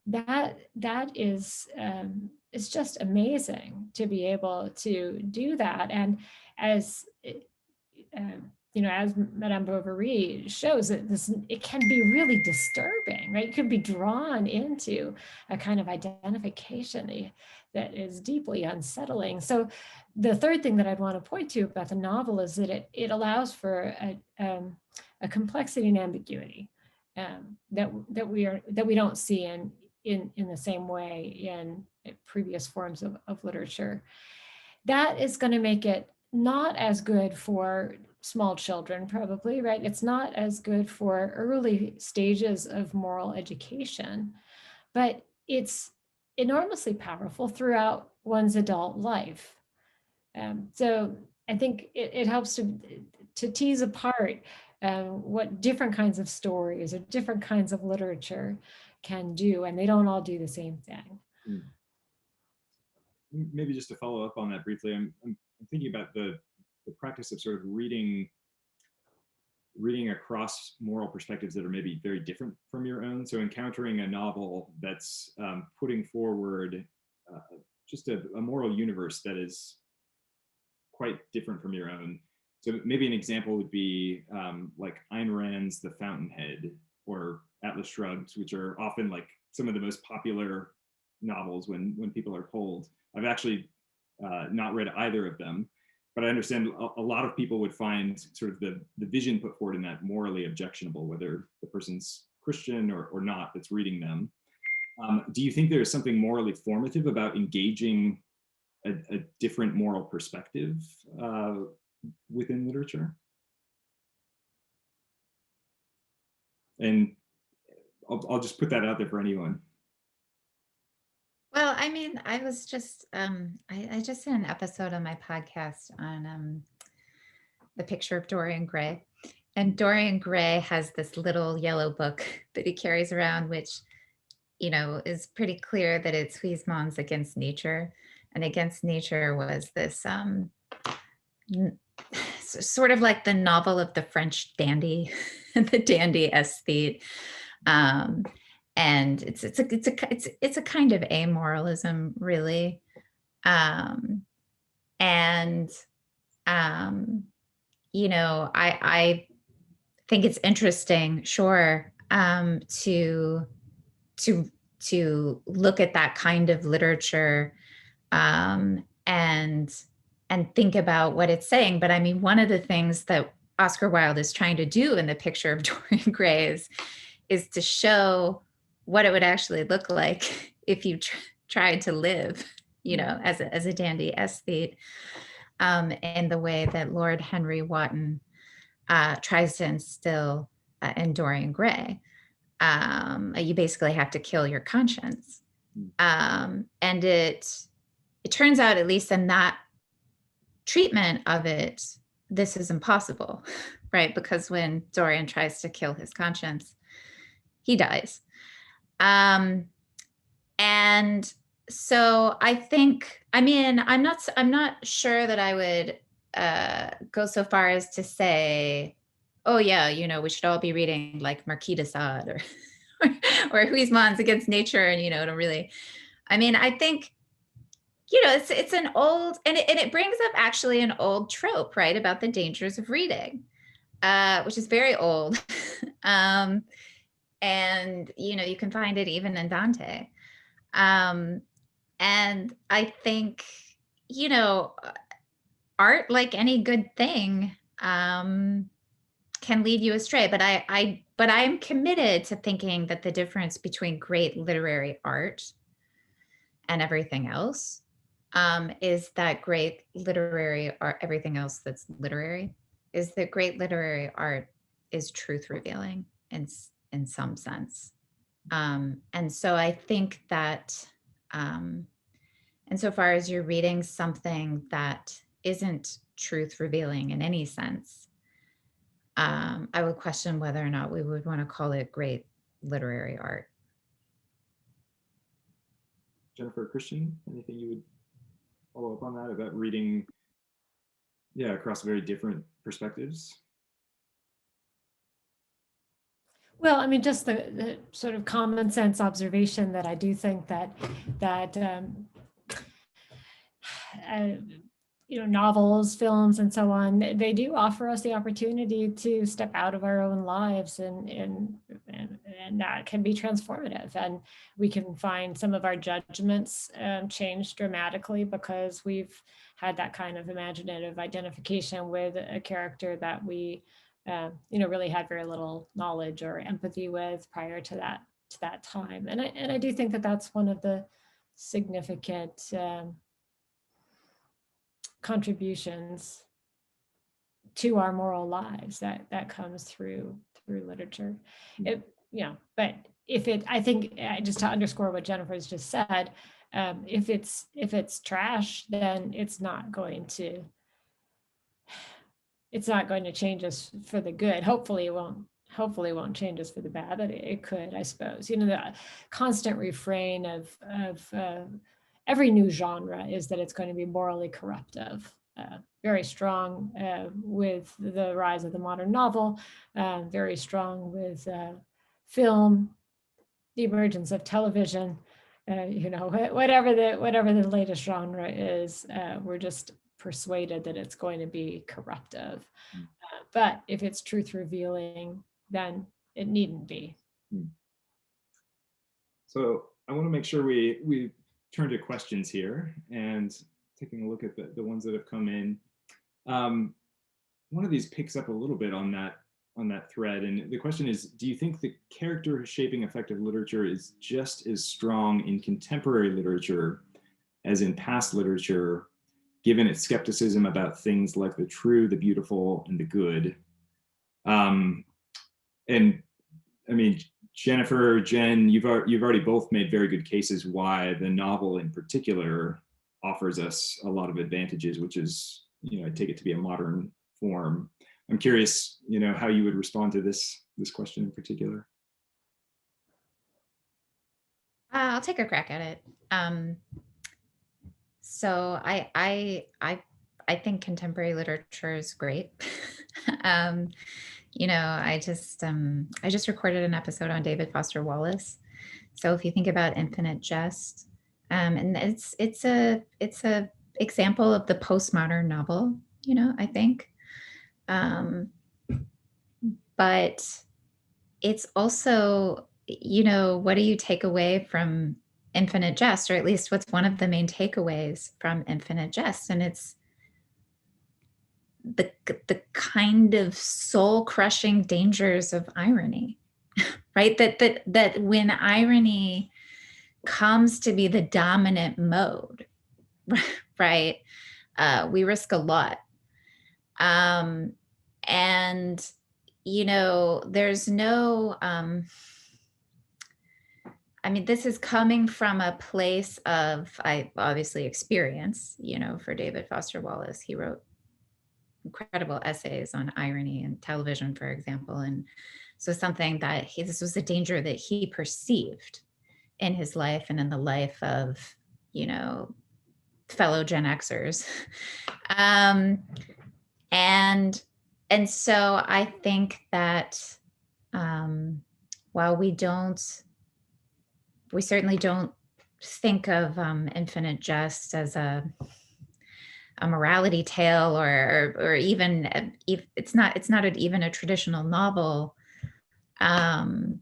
That is it's just amazing to be able to do that. And as as Madame Bovary shows, it can be really disturbing, right? You could be drawn into a kind of identification that is deeply unsettling. So the third thing that I'd want to point to about the novel is that it allows for a complexity and ambiguity that we don't see in the same way in previous forms of literature. That is going to make it not as good for small children, probably, right? It's not as good for early stages of moral education, but it's enormously powerful throughout one's adult life. So I think it helps to tease apart what different kinds of stories or different kinds of literature can do, and they don't all do the same thing. Maybe just to follow up on that briefly, I'm thinking about the practice of sort of reading across moral perspectives that are maybe very different from your own. So encountering a novel that's putting forward just a moral universe that is quite different from your own. So maybe an example would be like Ayn Rand's The Fountainhead or Atlas Shrugged, which are often like some of the most popular novels when people are polled. I've actually not read either of them, but I understand a lot of people would find sort of the vision put forward in that morally objectionable, whether the person's Christian or not that's reading them. Do you think there's something morally formative about engaging a different moral perspective within literature? And I'll just put that out there for anyone. Well, I mean, I was just, I just did an episode on my podcast on the picture of Dorian Gray. And Dorian Gray has this little yellow book that he carries around, which, is pretty clear that it's Huysmans Against Nature. And Against Nature was this sort of like the novel of the French dandy, the dandy aesthete. And it's a kind of amoralism, really. I think it's interesting, sure, to look at that kind of literature and think about what it's saying. But I mean, one of the things that Oscar Wilde is trying to do in The Picture of Dorian Gray is to show what it would actually look like if you tried to live you know, as a dandy aesthete, in the way that Lord Henry Wotton tries to instill in Dorian Gray. You basically have to kill your conscience. And it turns out, at least in that treatment of it, this is impossible, right? Because when Dorian tries to kill his conscience, he dies. And so I think, I mean, I'm not sure that I would go so far as to say, oh yeah, you know, we should all be reading like Marquis de Sade or Huysmans Against Nature, and, you know, to really, I mean, I think, you know, it's an old, and it brings up actually an old trope, right, about the dangers of reading, which is very old. And, you know, you can find it even in Dante. And I think, you know, art, like any good thing, can lead you astray. But I'm committed to thinking that the difference between great literary art and everything else is that great literary art, everything else that's literary, is that great literary art is truth revealing in some sense. And so I think that insofar as you're reading something that isn't truth revealing in any sense, I would question whether or not we would want to call it great literary art. Jennifer, Christian, anything you would follow up on that about reading, across very different perspectives? Well, I mean, just the sort of common sense observation that I do think that you know, novels, films, and so on, they do offer us the opportunity to step out of our own lives, and that can be transformative. And we can find some of our judgments change dramatically because we've had that kind of imaginative identification with a character that we, you know, really had very little knowledge or empathy with prior to that time. And I do think that that's one of the significant contributions to our moral lives that comes through literature. It, you know, but I think just to underscore what Jennifer's just said, if it's trash, then it's not going to change us for the good. Hopefully it won't change us for the bad, but it could, I suppose. You know, the constant refrain of every new genre is that it's going to be morally corruptive. Very strong with the rise of the modern novel, very strong with film, the emergence of television. You know, whatever the latest genre is, we're just persuaded that it's going to be corruptive. But if it's truth revealing, then it needn't be. So I want to make sure we turn to questions here, and taking a look at the ones that have come in. One of these picks up a little bit on that thread, and the question is, do you think the character shaping effect of literature is just as strong in contemporary literature as in past literature, given its skepticism about things like the true, the beautiful, and the good? And I mean, Jennifer, Jen, you've already both made very good cases why the novel in particular offers us a lot of advantages, which is, you know, I take it to be a modern form. I'm curious, you know, how you would respond to this question in particular. I'll take a crack at it. So I think contemporary literature is great. You know, I just recorded an episode on David Foster Wallace. So if you think about Infinite Jest, and it's a example of the postmodern novel, you know, I think. But it's also, you know, what do you take away from Infinite Jest, or at least what's one of the main takeaways from Infinite Jest? And it's the kind of soul-crushing dangers of irony, right? That when irony comes to be the dominant mode, right? We risk a lot. And, there's no, I mean, this is coming from a place of, obviously experience, for David Foster Wallace. He wrote incredible essays on irony and television, for example. And so something that this was a danger that he perceived in his life and in the life of, fellow Gen Xers. And so I think that while we certainly don't think of Infinite Jest as a morality tale, or even it's not even a traditional novel. And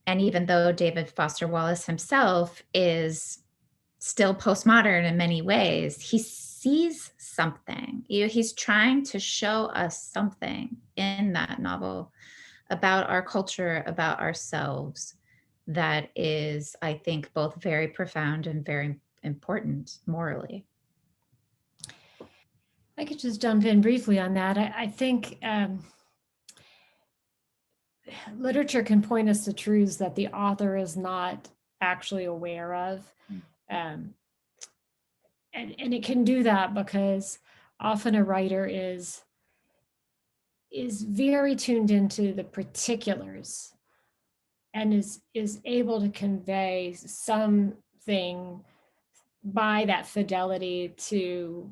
even though David Foster Wallace himself is still postmodern in many ways, he sees something. He's trying to show us something in that novel about our culture, about ourselves, that is, I think, both very profound and very important morally. I could just jump in briefly on that. I think literature can point us to truths that the author is not actually aware of. And it can do that because often a writer is very tuned into the particulars and is able to convey something by that fidelity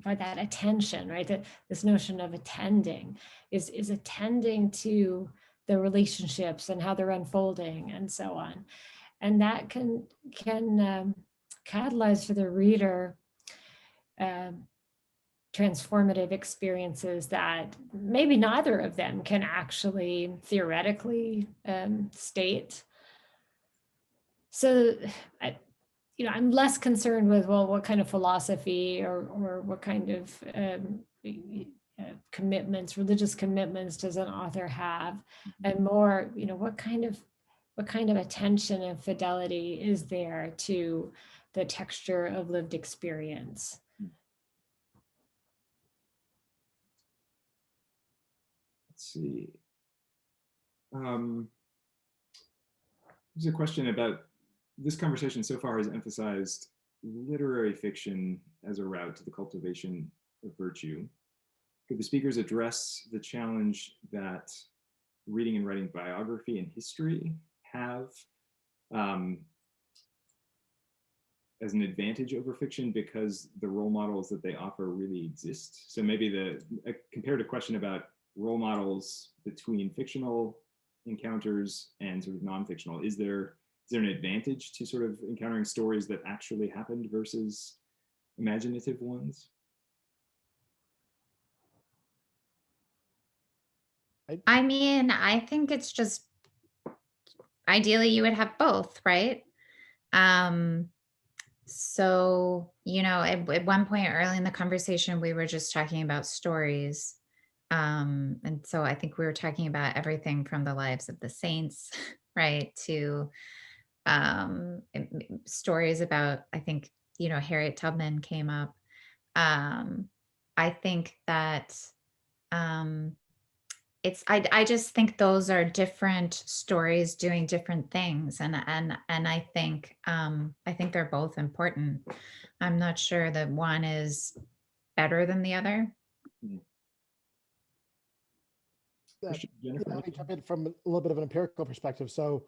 by that attention, right? This notion of attending is attending to the relationships and how they're unfolding and so on. And that can catalyze for the reader transformative experiences that maybe neither of them can actually theoretically state. So I'm less concerned with, well, what kind of philosophy or what kind of commitments, religious commitments does an author have, and more, what kind of attention and fidelity is there to the texture of lived experience. Let's see. There's a question about this conversation so far has emphasized literary fiction as a route to the cultivation of virtue. Could the speakers address the challenge that reading and writing biography and history have as an advantage over fiction because the role models that they offer really exist? So maybe a comparative question about role models between fictional encounters and sort of non-fictional. Is there an advantage to sort of encountering stories that actually happened versus imaginative ones? I mean, I think it's just ideally you would have both, right? So, at one point early in the conversation, we were just talking about stories. And so I think we were talking about everything from the lives of the saints, right, to stories about, I think, Harriet Tubman came up. I think that I just think those are different stories doing different things, and I think they're both important. I'm not sure that one is better than the other. Let me jump in from a little bit of an empirical perspective. So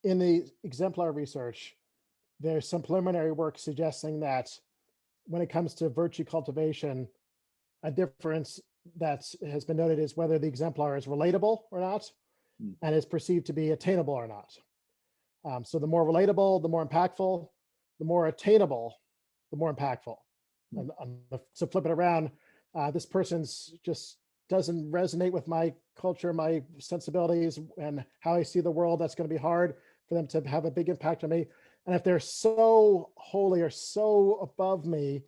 in the exemplar research, there's some preliminary work suggesting that when it comes to virtue cultivation, a difference that has been noted is whether the exemplar is relatable or not, and is perceived to be attainable or not. So the more relatable, the more impactful; the more attainable, the more impactful. And so flip it around, this person's just doesn't resonate with my culture, my sensibilities, and how I see the world. That's going to be hard for them to have a big impact on me. And if they're so holy or so above me,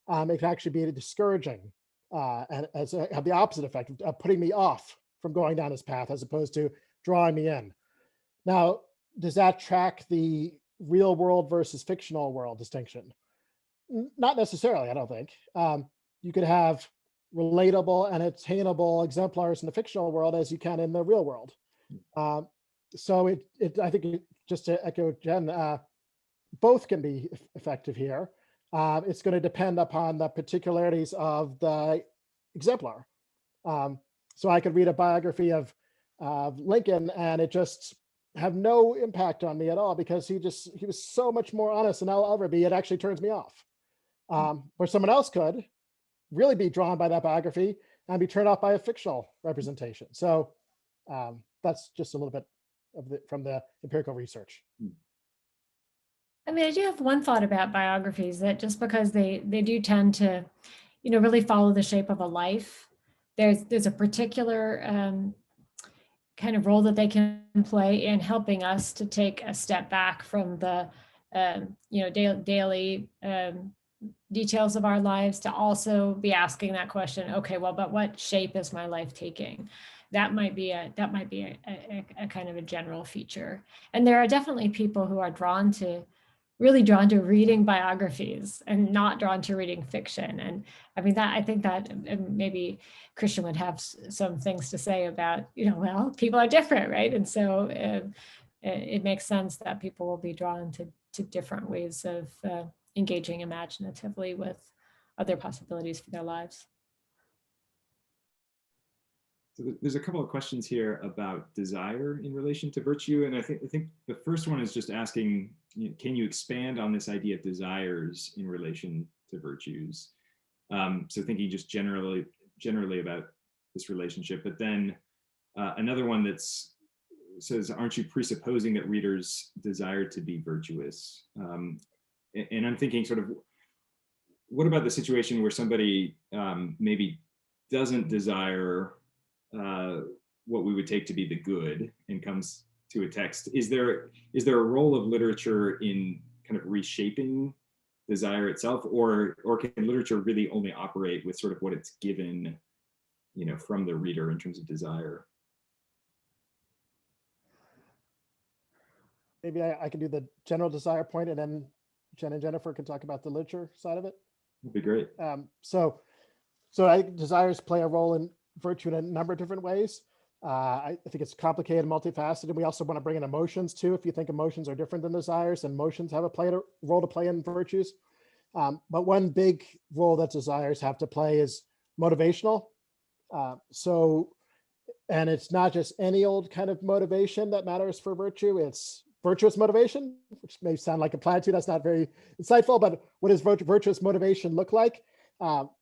it can actually be discouraging. And have the opposite effect of putting me off from going down this path as opposed to drawing me in. Now, does that track the real world versus fictional world distinction? Not necessarily, I don't think. You could have relatable and attainable exemplars in the fictional world as you can in the real world. So I think just to echo Jen, both can be effective here. It's going to depend upon the particularities of the exemplar. So I could read a biography of Lincoln and it just have no impact on me at all because he was so much more honest than I'll ever be. It actually turns me off. Or someone else could really be drawn by that biography and be turned off by a fictional representation. So that's just a little bit from the empirical research. I mean, I do have one thought about biographies, that just because they do tend to, really follow the shape of a life, there's a particular kind of role that they can play in helping us to take a step back from the daily details of our lives, to also be asking that question, okay, well, but what shape is my life taking? That might be a kind of a general feature. And there are definitely people who are really drawn to reading biographies and not drawn to reading fiction. And I mean, I think that maybe Christian would have some things to say about, well, people are different, right? And so it makes sense that people will be drawn to different ways of engaging imaginatively with other possibilities for their lives. So there's a couple of questions here about desire in relation to virtue. And I think the first one is just asking, can you expand on this idea of desires in relation to virtues? So thinking just generally about this relationship, but then another one says, aren't you presupposing that readers desire to be virtuous? And I'm thinking sort of, what about the situation where somebody maybe doesn't desire what we would take to be the good and comes to a text? Is there a role of literature in kind of reshaping desire itself, or can literature really only operate with sort of what it's given, from the reader in terms of desire? Maybe I can do the general desire point, and then Jen and Jennifer can talk about the literature side of it. That'd be great. So I think desires play a role in virtue in a number of different ways. I think it's complicated and multifaceted. We also want to bring in emotions too. If you think emotions are different than desires, and emotions have a role to play in virtues. But one big role that desires have to play is motivational. And it's not just any old kind of motivation that matters for virtue. It's virtuous motivation, which may sound like a platitude. That's not very insightful, but what does virtuous motivation look like?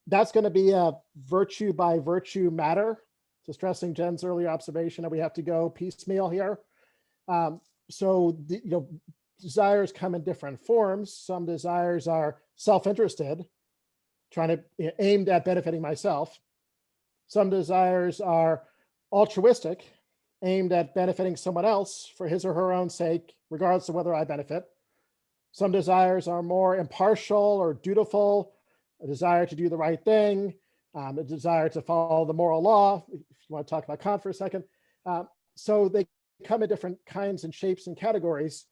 That's going to be a virtue by virtue matter. So stressing Jen's earlier observation that we have to go piecemeal here. Desires come in different forms. Some desires are self-interested, aimed at benefiting myself. Some desires are altruistic, aimed at benefiting someone else for his or her own sake, regardless of whether I benefit. Some desires are more impartial or dutiful, a desire to do the right thing, a desire to follow the moral law, if you want to talk about Kant for a second. So they come in different kinds and shapes and categories.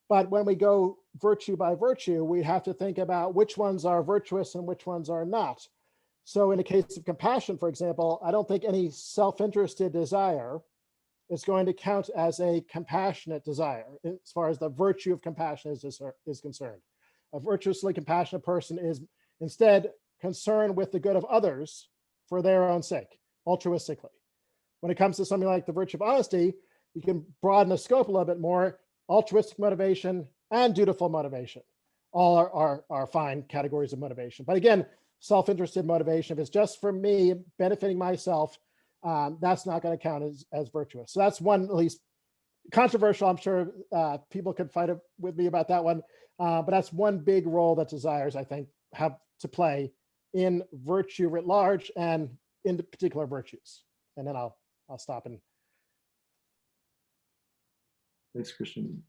But when we go virtue by virtue, we have to think about which ones are virtuous and which ones are not. So in the case of compassion, for example, I don't think any self-interested desire is going to count as a compassionate desire as far as the virtue of compassion is concerned. A virtuously compassionate person is instead concerned with the good of others for their own sake, altruistically. When it comes to something like the virtue of honesty, you can broaden the scope a little bit more. Altruistic motivation and dutiful motivation all are fine categories of motivation. But again, self-interested motivation, if it's just for me benefiting myself, that's not going to count as virtuous. So that's one, at least controversial. I'm sure people could fight with me about that one, but that's one big role that desires, I think, have to play in virtue writ large and in the particular virtues. And then I'll stop. And thanks, Christian.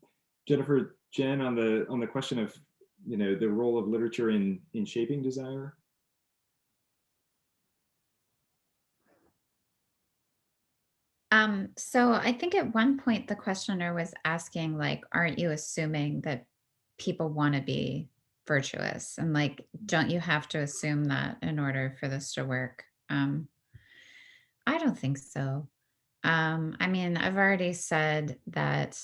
Jennifer, Jen, on the question of the role of literature in shaping desire. So I think at one point the questioner was asking, like, aren't you assuming that people want to be virtuous, and like, don't you have to assume that in order for this to work? I don't think so. I mean, I've already said that,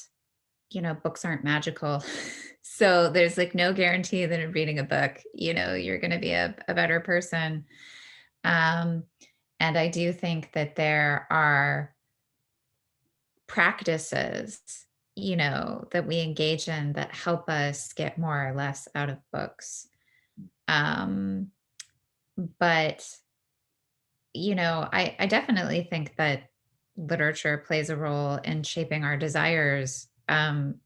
books aren't magical. So there's like no guarantee that in reading a book, you're going to be a better person. Um, and I do think that there are practices, that we engage in that help us get more or less out of books. But, I definitely think that literature plays a role in shaping our desires, in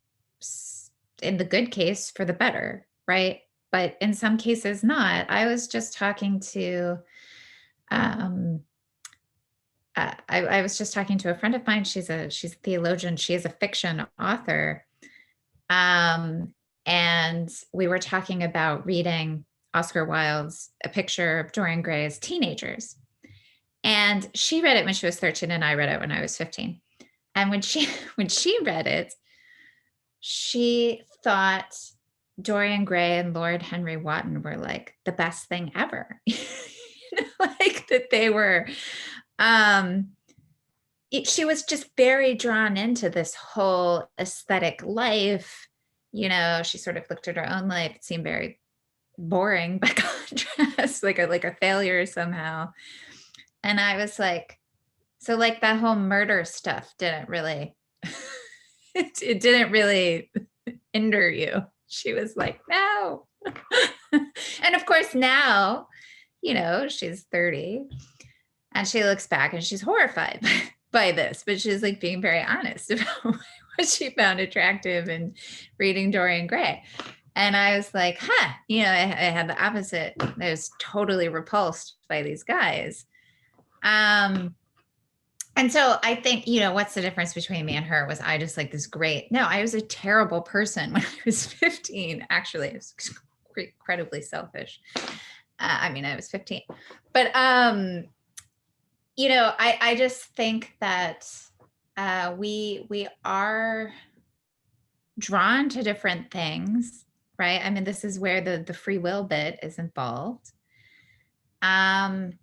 the good case for the better, right? But in some cases not. I was just talking to, um, I was just talking to a friend of mine. She's a theologian. She is a fiction author. And we were talking about reading Oscar Wilde's A Picture of Dorian Gray's Teenagers. And she read it when she was 13 and I read it when I was 15. And when she read it, she thought Dorian Gray and Lord Henry Wotton were like the best thing ever. Like that they were, she was just very drawn into this whole aesthetic life. She sort of looked at her own life. It seemed very boring by contrast, like a failure somehow. And I was like, so like that whole murder stuff didn't really, it didn't really hinder you. She was like, no. And of course now, she's 30 and she looks back and she's horrified by this, but she's like being very honest about what she found attractive in reading Dorian Gray. And I was like, I had the opposite. I was totally repulsed by these guys. And so I think, what's the difference between me and her was I just like this great, no, I was a terrible person when I was 15, actually. I was incredibly selfish. I was 15, but, I just think that, we are drawn to different things, right? I mean, this is where the free will bit is involved. And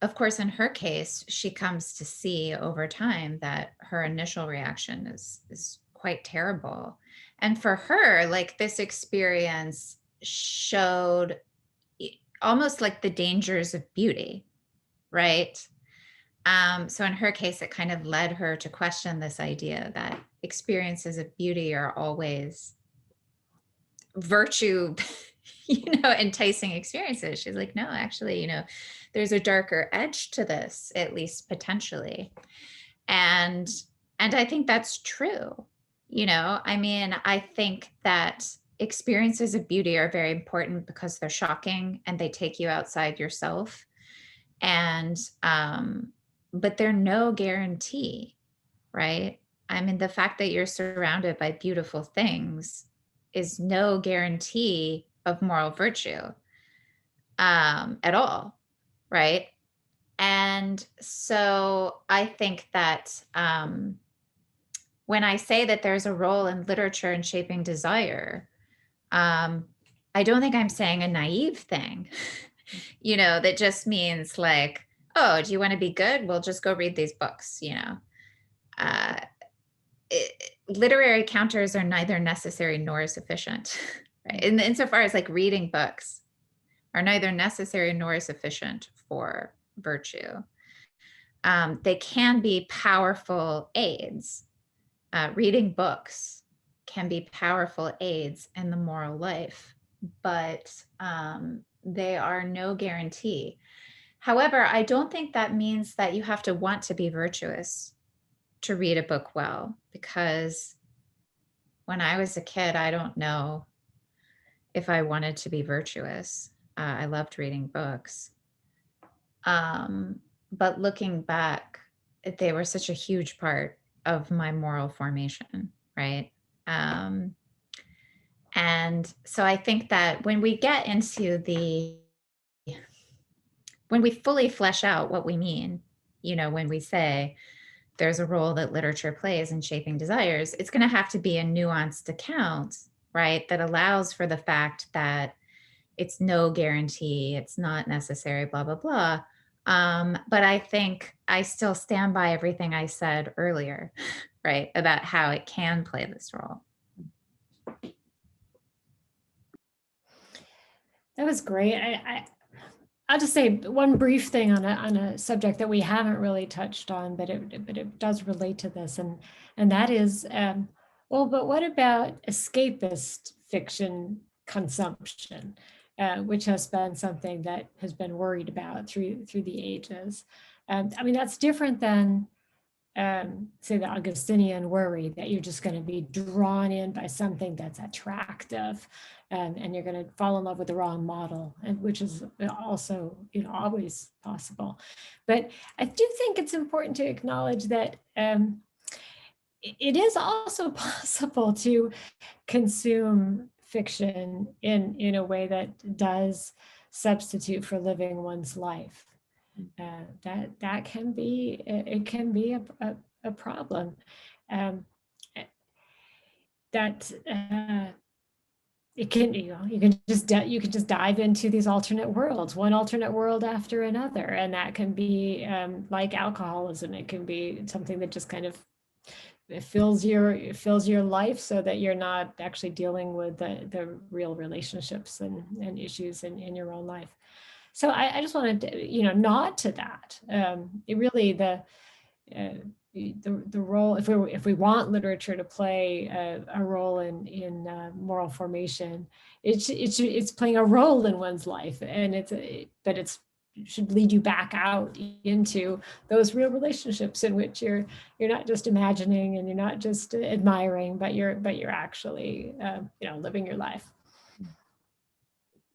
of course, in her case, she comes to see over time that her initial reaction is quite terrible. And for her, like this experience showed almost like the dangers of beauty, right? So in her case, it kind of led her to question this idea that experiences of beauty are always virtue, enticing experiences. She's like, no, actually, there's a darker edge to this, at least potentially. And I think that's true. I think that experiences of beauty are very important because they're shocking and they take you outside yourself. And, but they're no guarantee, right? I mean, the fact that you're surrounded by beautiful things is no guarantee of moral virtue, at all, right? And so I think that when I say that there's a role in literature in shaping desire, I don't think I'm saying a naive thing, that just means like, oh, do you want to be good? Well, just go read these books, literary counters are neither necessary nor sufficient, right? Insofar as like reading books are neither necessary nor sufficient for virtue. They can be powerful aids. Reading books can be powerful aids in the moral life, but they are no guarantee. However, I don't think that means that you have to want to be virtuous to read a book well, because when I was a kid, I don't know if I wanted to be virtuous. I loved reading books. But looking back, they were such a huge part of my moral formation, right? And so I think that when we get into when we fully flesh out what we mean, when we say there's a role that literature plays in shaping desires, it's going to have to be a nuanced account right? That allows for the fact that it's no guarantee, it's not necessary, blah, blah, blah. But I think I still stand by everything I said earlier, right? About how it can play this role. That was great. I'll just say one brief thing on a subject that we haven't really touched on, but it does relate to this, and that is, well, but what about escapist fiction consumption, which has been something that has been worried about through the ages. I mean, that's different than say the Augustinian worry that you're just going to be drawn in by something that's attractive, and you're going to fall in love with the wrong model, and which is also, you know, always possible. But I do think it's important to acknowledge that it is also possible to consume fiction in a way that does substitute for living one's life. That can be, it can be a problem. That it can, you know, you can just dive into these alternate worlds, one alternate world after another, and that can be like alcoholism. It can be something that just kind of it fills your life, so that you're not actually dealing with the real relationships and issues in your own life. So I just wanted to, you know, nod to that. It really the role, if we want literature to play a role in moral formation, it's playing a role in one's life, and it should lead you back out into those real relationships in which you're not just imagining and you're not just admiring, but you're actually you know, living your life.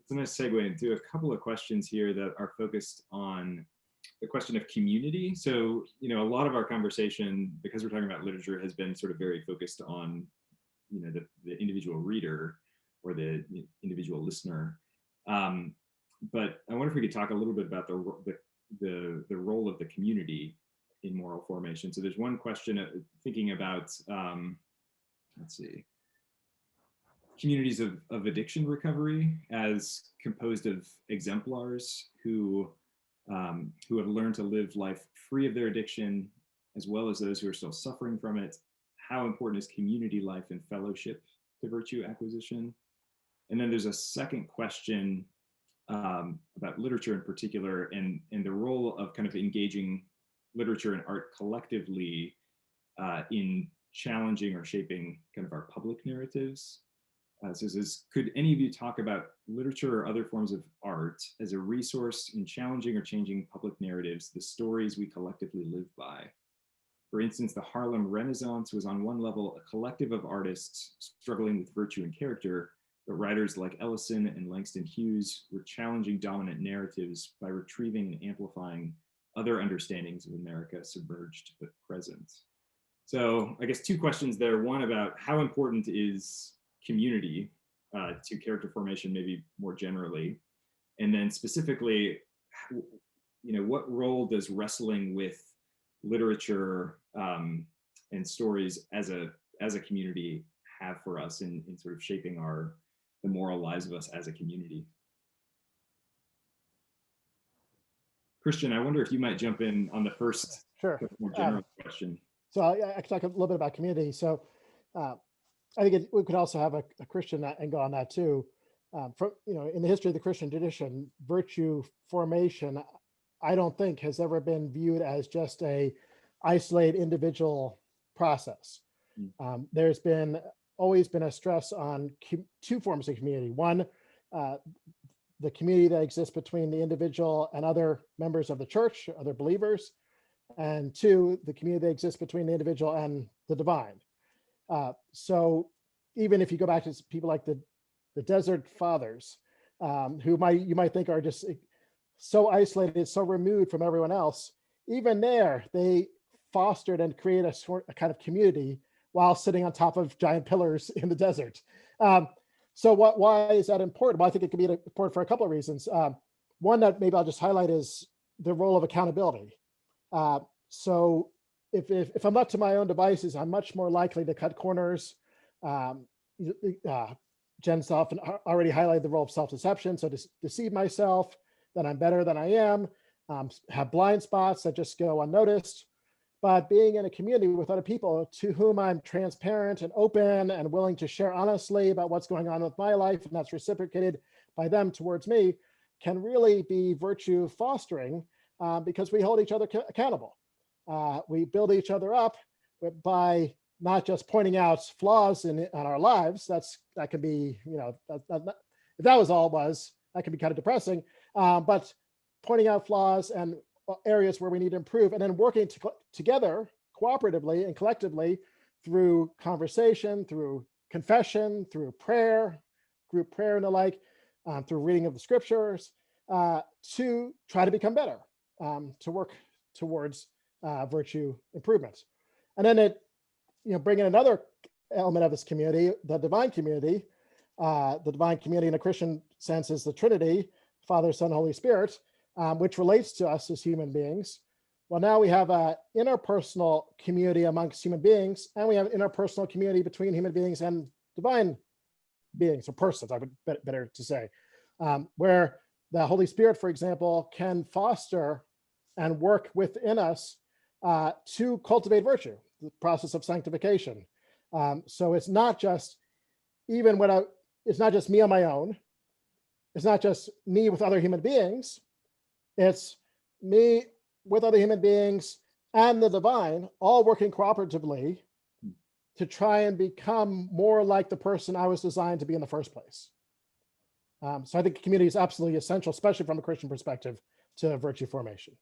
It's a nice segue into a couple of questions here that are focused on the question of community. So, you know, a lot of our conversation, because we're talking about literature, has been sort of very focused on, you know, the individual reader or the individual listener. But I wonder if we could talk a little bit about the role of the community in moral formation. So there's one question thinking about, let's see, communities of addiction recovery as composed of exemplars who have learned to live life free of their addiction, as well as those who are still suffering from it. How important is community life and fellowship to virtue acquisition? And then there's a second question about literature in particular, and the role of kind of engaging literature and art collectively in challenging or shaping kind of our public narratives. So says, could any of you talk about literature or other forms of art as a resource in challenging or changing public narratives, the stories we collectively live by? For instance, the Harlem Renaissance was on one level a collective of artists struggling with virtue and character, but writers like Ellison and Langston Hughes were challenging dominant narratives by retrieving and amplifying other understandings of America, submerged but present. So I guess two questions there. One about how important is community to character formation, maybe more generally, and then specifically, you know, what role does wrestling with literature and stories as a community have for us in sort of shaping the moral lives of us as a community? Christian, I wonder if you might jump in on the first, Sure. more general question. So I can talk a little bit about community. So I think we could also have a Christian angle on that too. From, you know, in the history of the Christian tradition, virtue formation, I don't think has ever been viewed as just a isolated individual process. There's always been a stress on two forms of community. One, the community that exists between the individual and other members of the church, other believers, and two, the community that exists between the individual and the divine. So even if you go back to people like the Desert Fathers, who you might think are just so isolated, so removed from everyone else, even there, they fostered and created a kind of community while sitting on top of giant pillars in the desert. So why is that important? Well, I think it can be important for a couple of reasons. One that maybe I'll just highlight is the role of accountability. So if I'm left to my own devices, I'm much more likely to cut corners, Jen's often already highlighted the role of self-deception. So to deceive myself that I'm better than I am, have blind spots that just go unnoticed. But being in a community with other people to whom I'm transparent and open and willing to share honestly about what's going on with my life, and that's reciprocated by them towards me, can really be virtue fostering because we hold each other accountable. We build each other up by not just pointing out flaws in our lives. That can be, if that was all it was, that can be kind of depressing. But pointing out flaws and areas where we need to improve, and then working together cooperatively and collectively through conversation, through confession, through prayer, group prayer and the like, through reading of the scriptures, to try to become better, to work towards virtue improvements. And then bring in another element of this community, the divine community. The divine community in a Christian sense is the Trinity, Father, Son, Holy Spirit, which relates to us as human beings. Well, now we have an interpersonal community amongst human beings, and we have interpersonal community between human beings and divine beings, or persons, I would better to say, where the Holy Spirit, for example, can foster and work within us to cultivate virtue, the process of sanctification. So it's not just it's not just me on my own. It's not just me with other human beings. It's me with other human beings and the divine, all working cooperatively to try and become more like the person I was designed to be in the first place. So I think community is absolutely essential, especially from a Christian perspective, to virtue formation.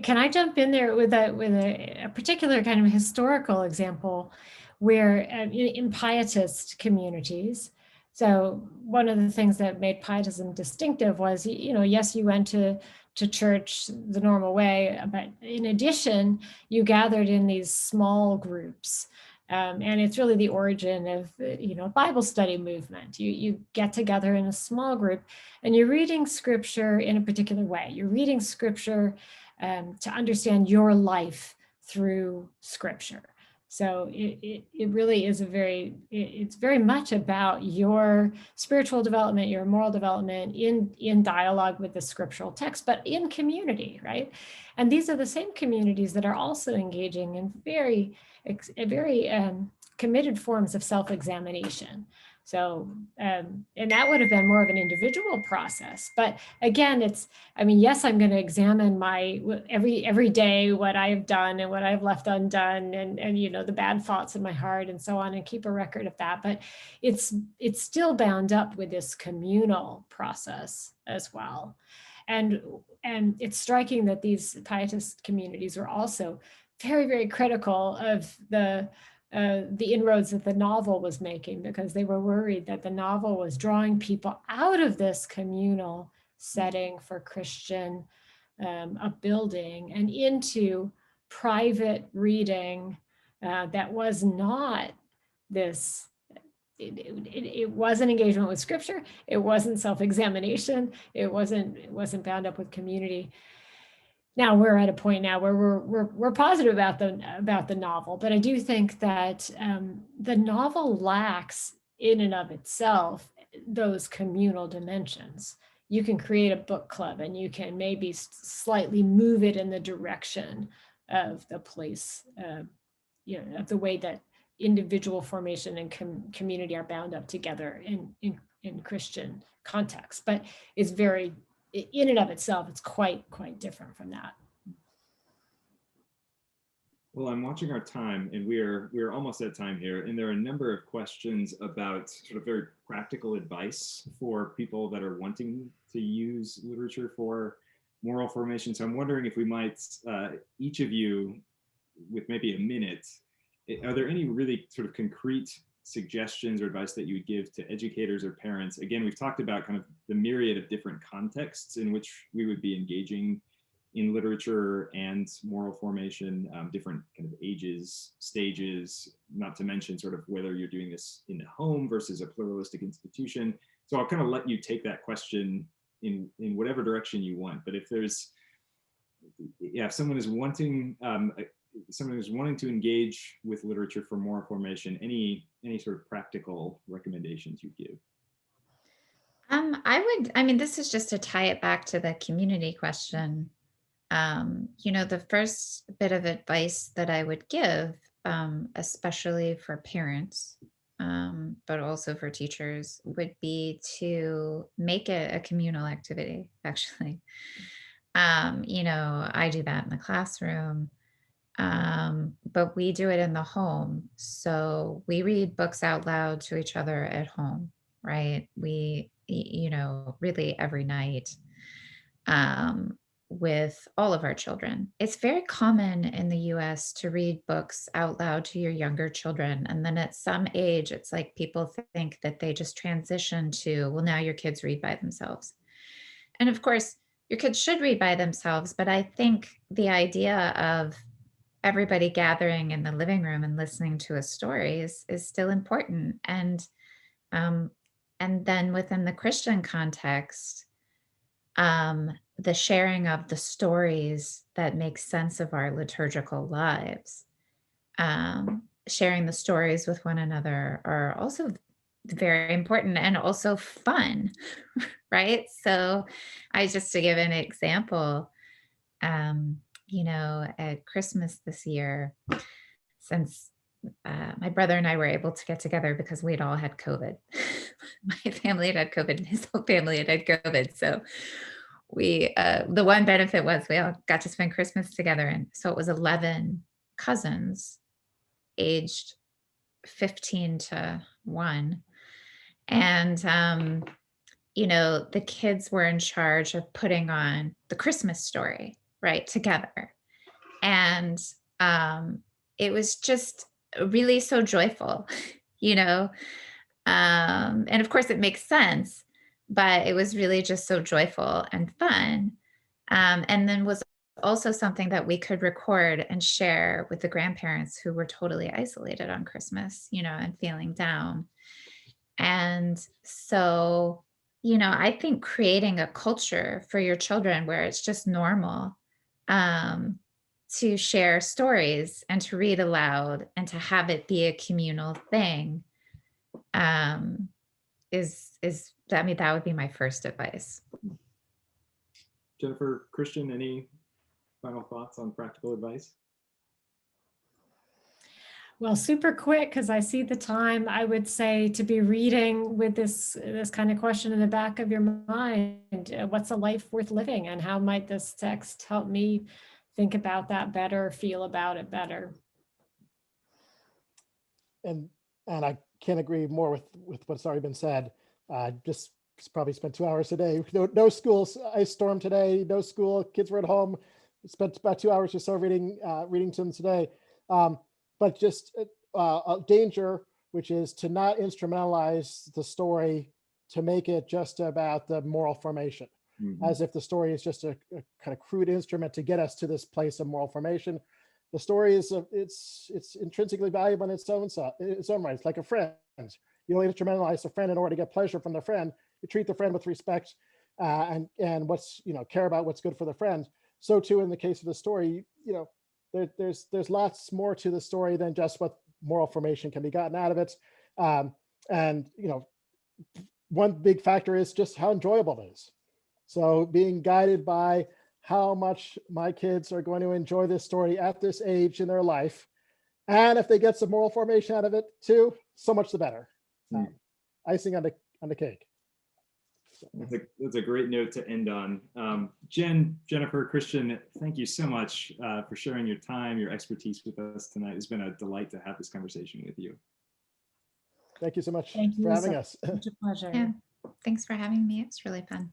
Can I jump in there with a particular kind of historical example where in pietist communities, so one of the things that made pietism distinctive was, yes, you went to church the normal way, but in addition, you gathered in these small groups. And it's really the origin of, Bible study movement. You get together in a small group and you're reading scripture in a particular way. You're reading scripture to understand your life through scripture. So it really is it's very much about your spiritual development, your moral development in dialogue with the scriptural text, but in community, right? And these are the same communities that are also engaging in very committed forms of self-examination. So, and that would have been more of an individual process. But again, yes, I'm going to examine every day what I have done and what I've left undone and the bad thoughts in my heart and so on, and keep a record of that. But it's still bound up with this communal process as well. And it's striking that these pietist communities were also very, very critical of the inroads that the novel was making, because they were worried that the novel was drawing people out of this communal setting for Christian upbuilding and into private reading that was not this. It wasn't engagement with scripture. It wasn't self-examination. It wasn't bound up with community. Now we're at a point now where we're positive about the novel, but I do think that the novel lacks in and of itself those communal dimensions. You can create a book club and you can maybe slightly move it in the direction of the place, of the way that individual formation and community are bound up together in Christian context, but it's very, in and of itself, it's quite different from that. Well, I'm watching our time, and we are almost at time here, and there are a number of questions about sort of very practical advice for people that are wanting to use literature for moral formation. So I'm wondering if we might, each of you, with maybe a minute, are there any really sort of concrete suggestions or advice that you would give to educators or parents? Again, we've talked about kind of the myriad of different contexts in which we would be engaging in literature and moral formation, different kind of ages, stages, not to mention sort of whether you're doing this in the home versus a pluralistic institution. So I'll kind of let you take that question in whatever direction you want. But if there's, if someone is wanting someone who's wanting to engage with literature for moral formation, any sort of practical recommendations you'd give? I mean, this is just to tie it back to the community question. The first bit of advice that I would give, especially for parents, but also for teachers, would be to make it a communal activity, actually. I do that in the classroom, but we do it in the home. So we read books out loud to each other at home, right? We, really every night. With all of our children. It's very common in the US to read books out loud to your younger children. And then at some age, it's like people think that they just transition to, well, now your kids read by themselves. And of course, your kids should read by themselves. But I think the idea of everybody gathering in the living room and listening to a story is still important. And then within the Christian context, the sharing of the stories that make sense of our liturgical lives, sharing the stories with one another are also very important and also fun, right? So to give an example, at Christmas this year, since my brother and I were able to get together because we'd all had COVID. My family had COVID and his whole family had COVID. So the one benefit was we all got to spend Christmas together. And so it was 11 cousins aged 15 to 1. And, the kids were in charge of putting on the Christmas story, right, together. And it was just really so joyful, and of course it makes sense, but it was really just so joyful and fun. And then was also something that we could record and share with the grandparents who were totally isolated on Christmas, and feeling down. And so, I think creating a culture for your children where it's just normal to share stories and to read aloud and to have it be a communal thing that would be my first advice. Jennifer, Christian, any final thoughts on practical advice? Well, super quick, because I see the time, I would say to be reading with this kind of question in the back of your mind, what's a life worth living, and how might this text help me think about that better, feel about it better? And I can't agree more with what's already been said. Just probably spent 2 hours a day. No school, ice storm today, no school, kids were at home. Spent about 2 hours or so reading to them today. But just a danger, which is to not instrumentalize the story to make it just about the moral formation, as if the story is just a kind of crude instrument to get us to this place of moral formation. The story is it's intrinsically valuable in its own right. It's like a friend. You don't instrumentalize a friend in order to get pleasure from the friend. You treat the friend with respect and care about what's good for the friend. So too in the case of the story, there's lots more to the story than just what moral formation can be gotten out of it. And one big factor is just how enjoyable it is. So being guided by how much my kids are going to enjoy this story at this age in their life. And if they get some moral formation out of it too, so much the better. Icing on the cake. So. That's a great note to end on. Jennifer, Christian, thank you so much for sharing your time, your expertise with us tonight. It's been a delight to have this conversation with you. Thank you so much for having us. It's a pleasure. Yeah, thanks for having me. It's really fun.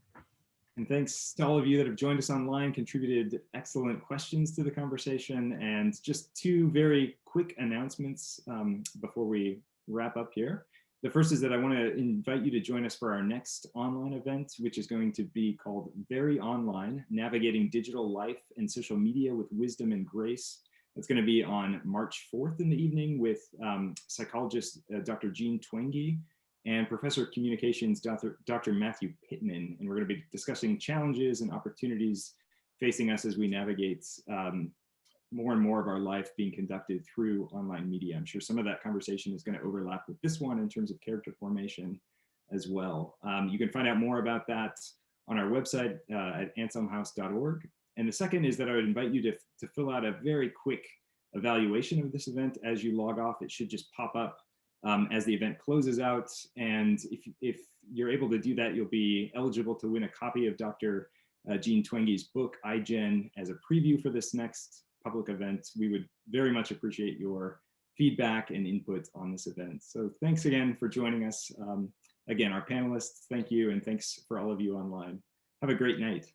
And thanks to all of you that have joined us online, contributed excellent questions to the conversation. And just 2 very quick announcements before we wrap up here. The first is that I want to invite you to join us for our next online event, which is going to be called Very Online, Navigating Digital Life and Social Media with Wisdom and Grace. It's going to be on March 4th in the evening with psychologist Dr. Jean Twenge and Professor of Communications Dr. Matthew Pittman. And we're going to be discussing challenges and opportunities facing us as we navigate more and more of our life being conducted through online media. I'm sure some of that conversation is going to overlap with this one in terms of character formation as well. You can find out more about that on our website at anselmhouse.org. And the second is that I would invite you to fill out a very quick evaluation of this event as you log off. It should just pop up as the event closes out. And if you're able to do that, you'll be eligible to win a copy of Dr. Jean Twenge's book, iGen, as a preview for this next public event. We would very much appreciate your feedback and input on this event. So thanks again for joining us. Again, our panelists, thank you, and thanks for all of you online. Have a great night.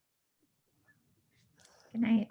Good night.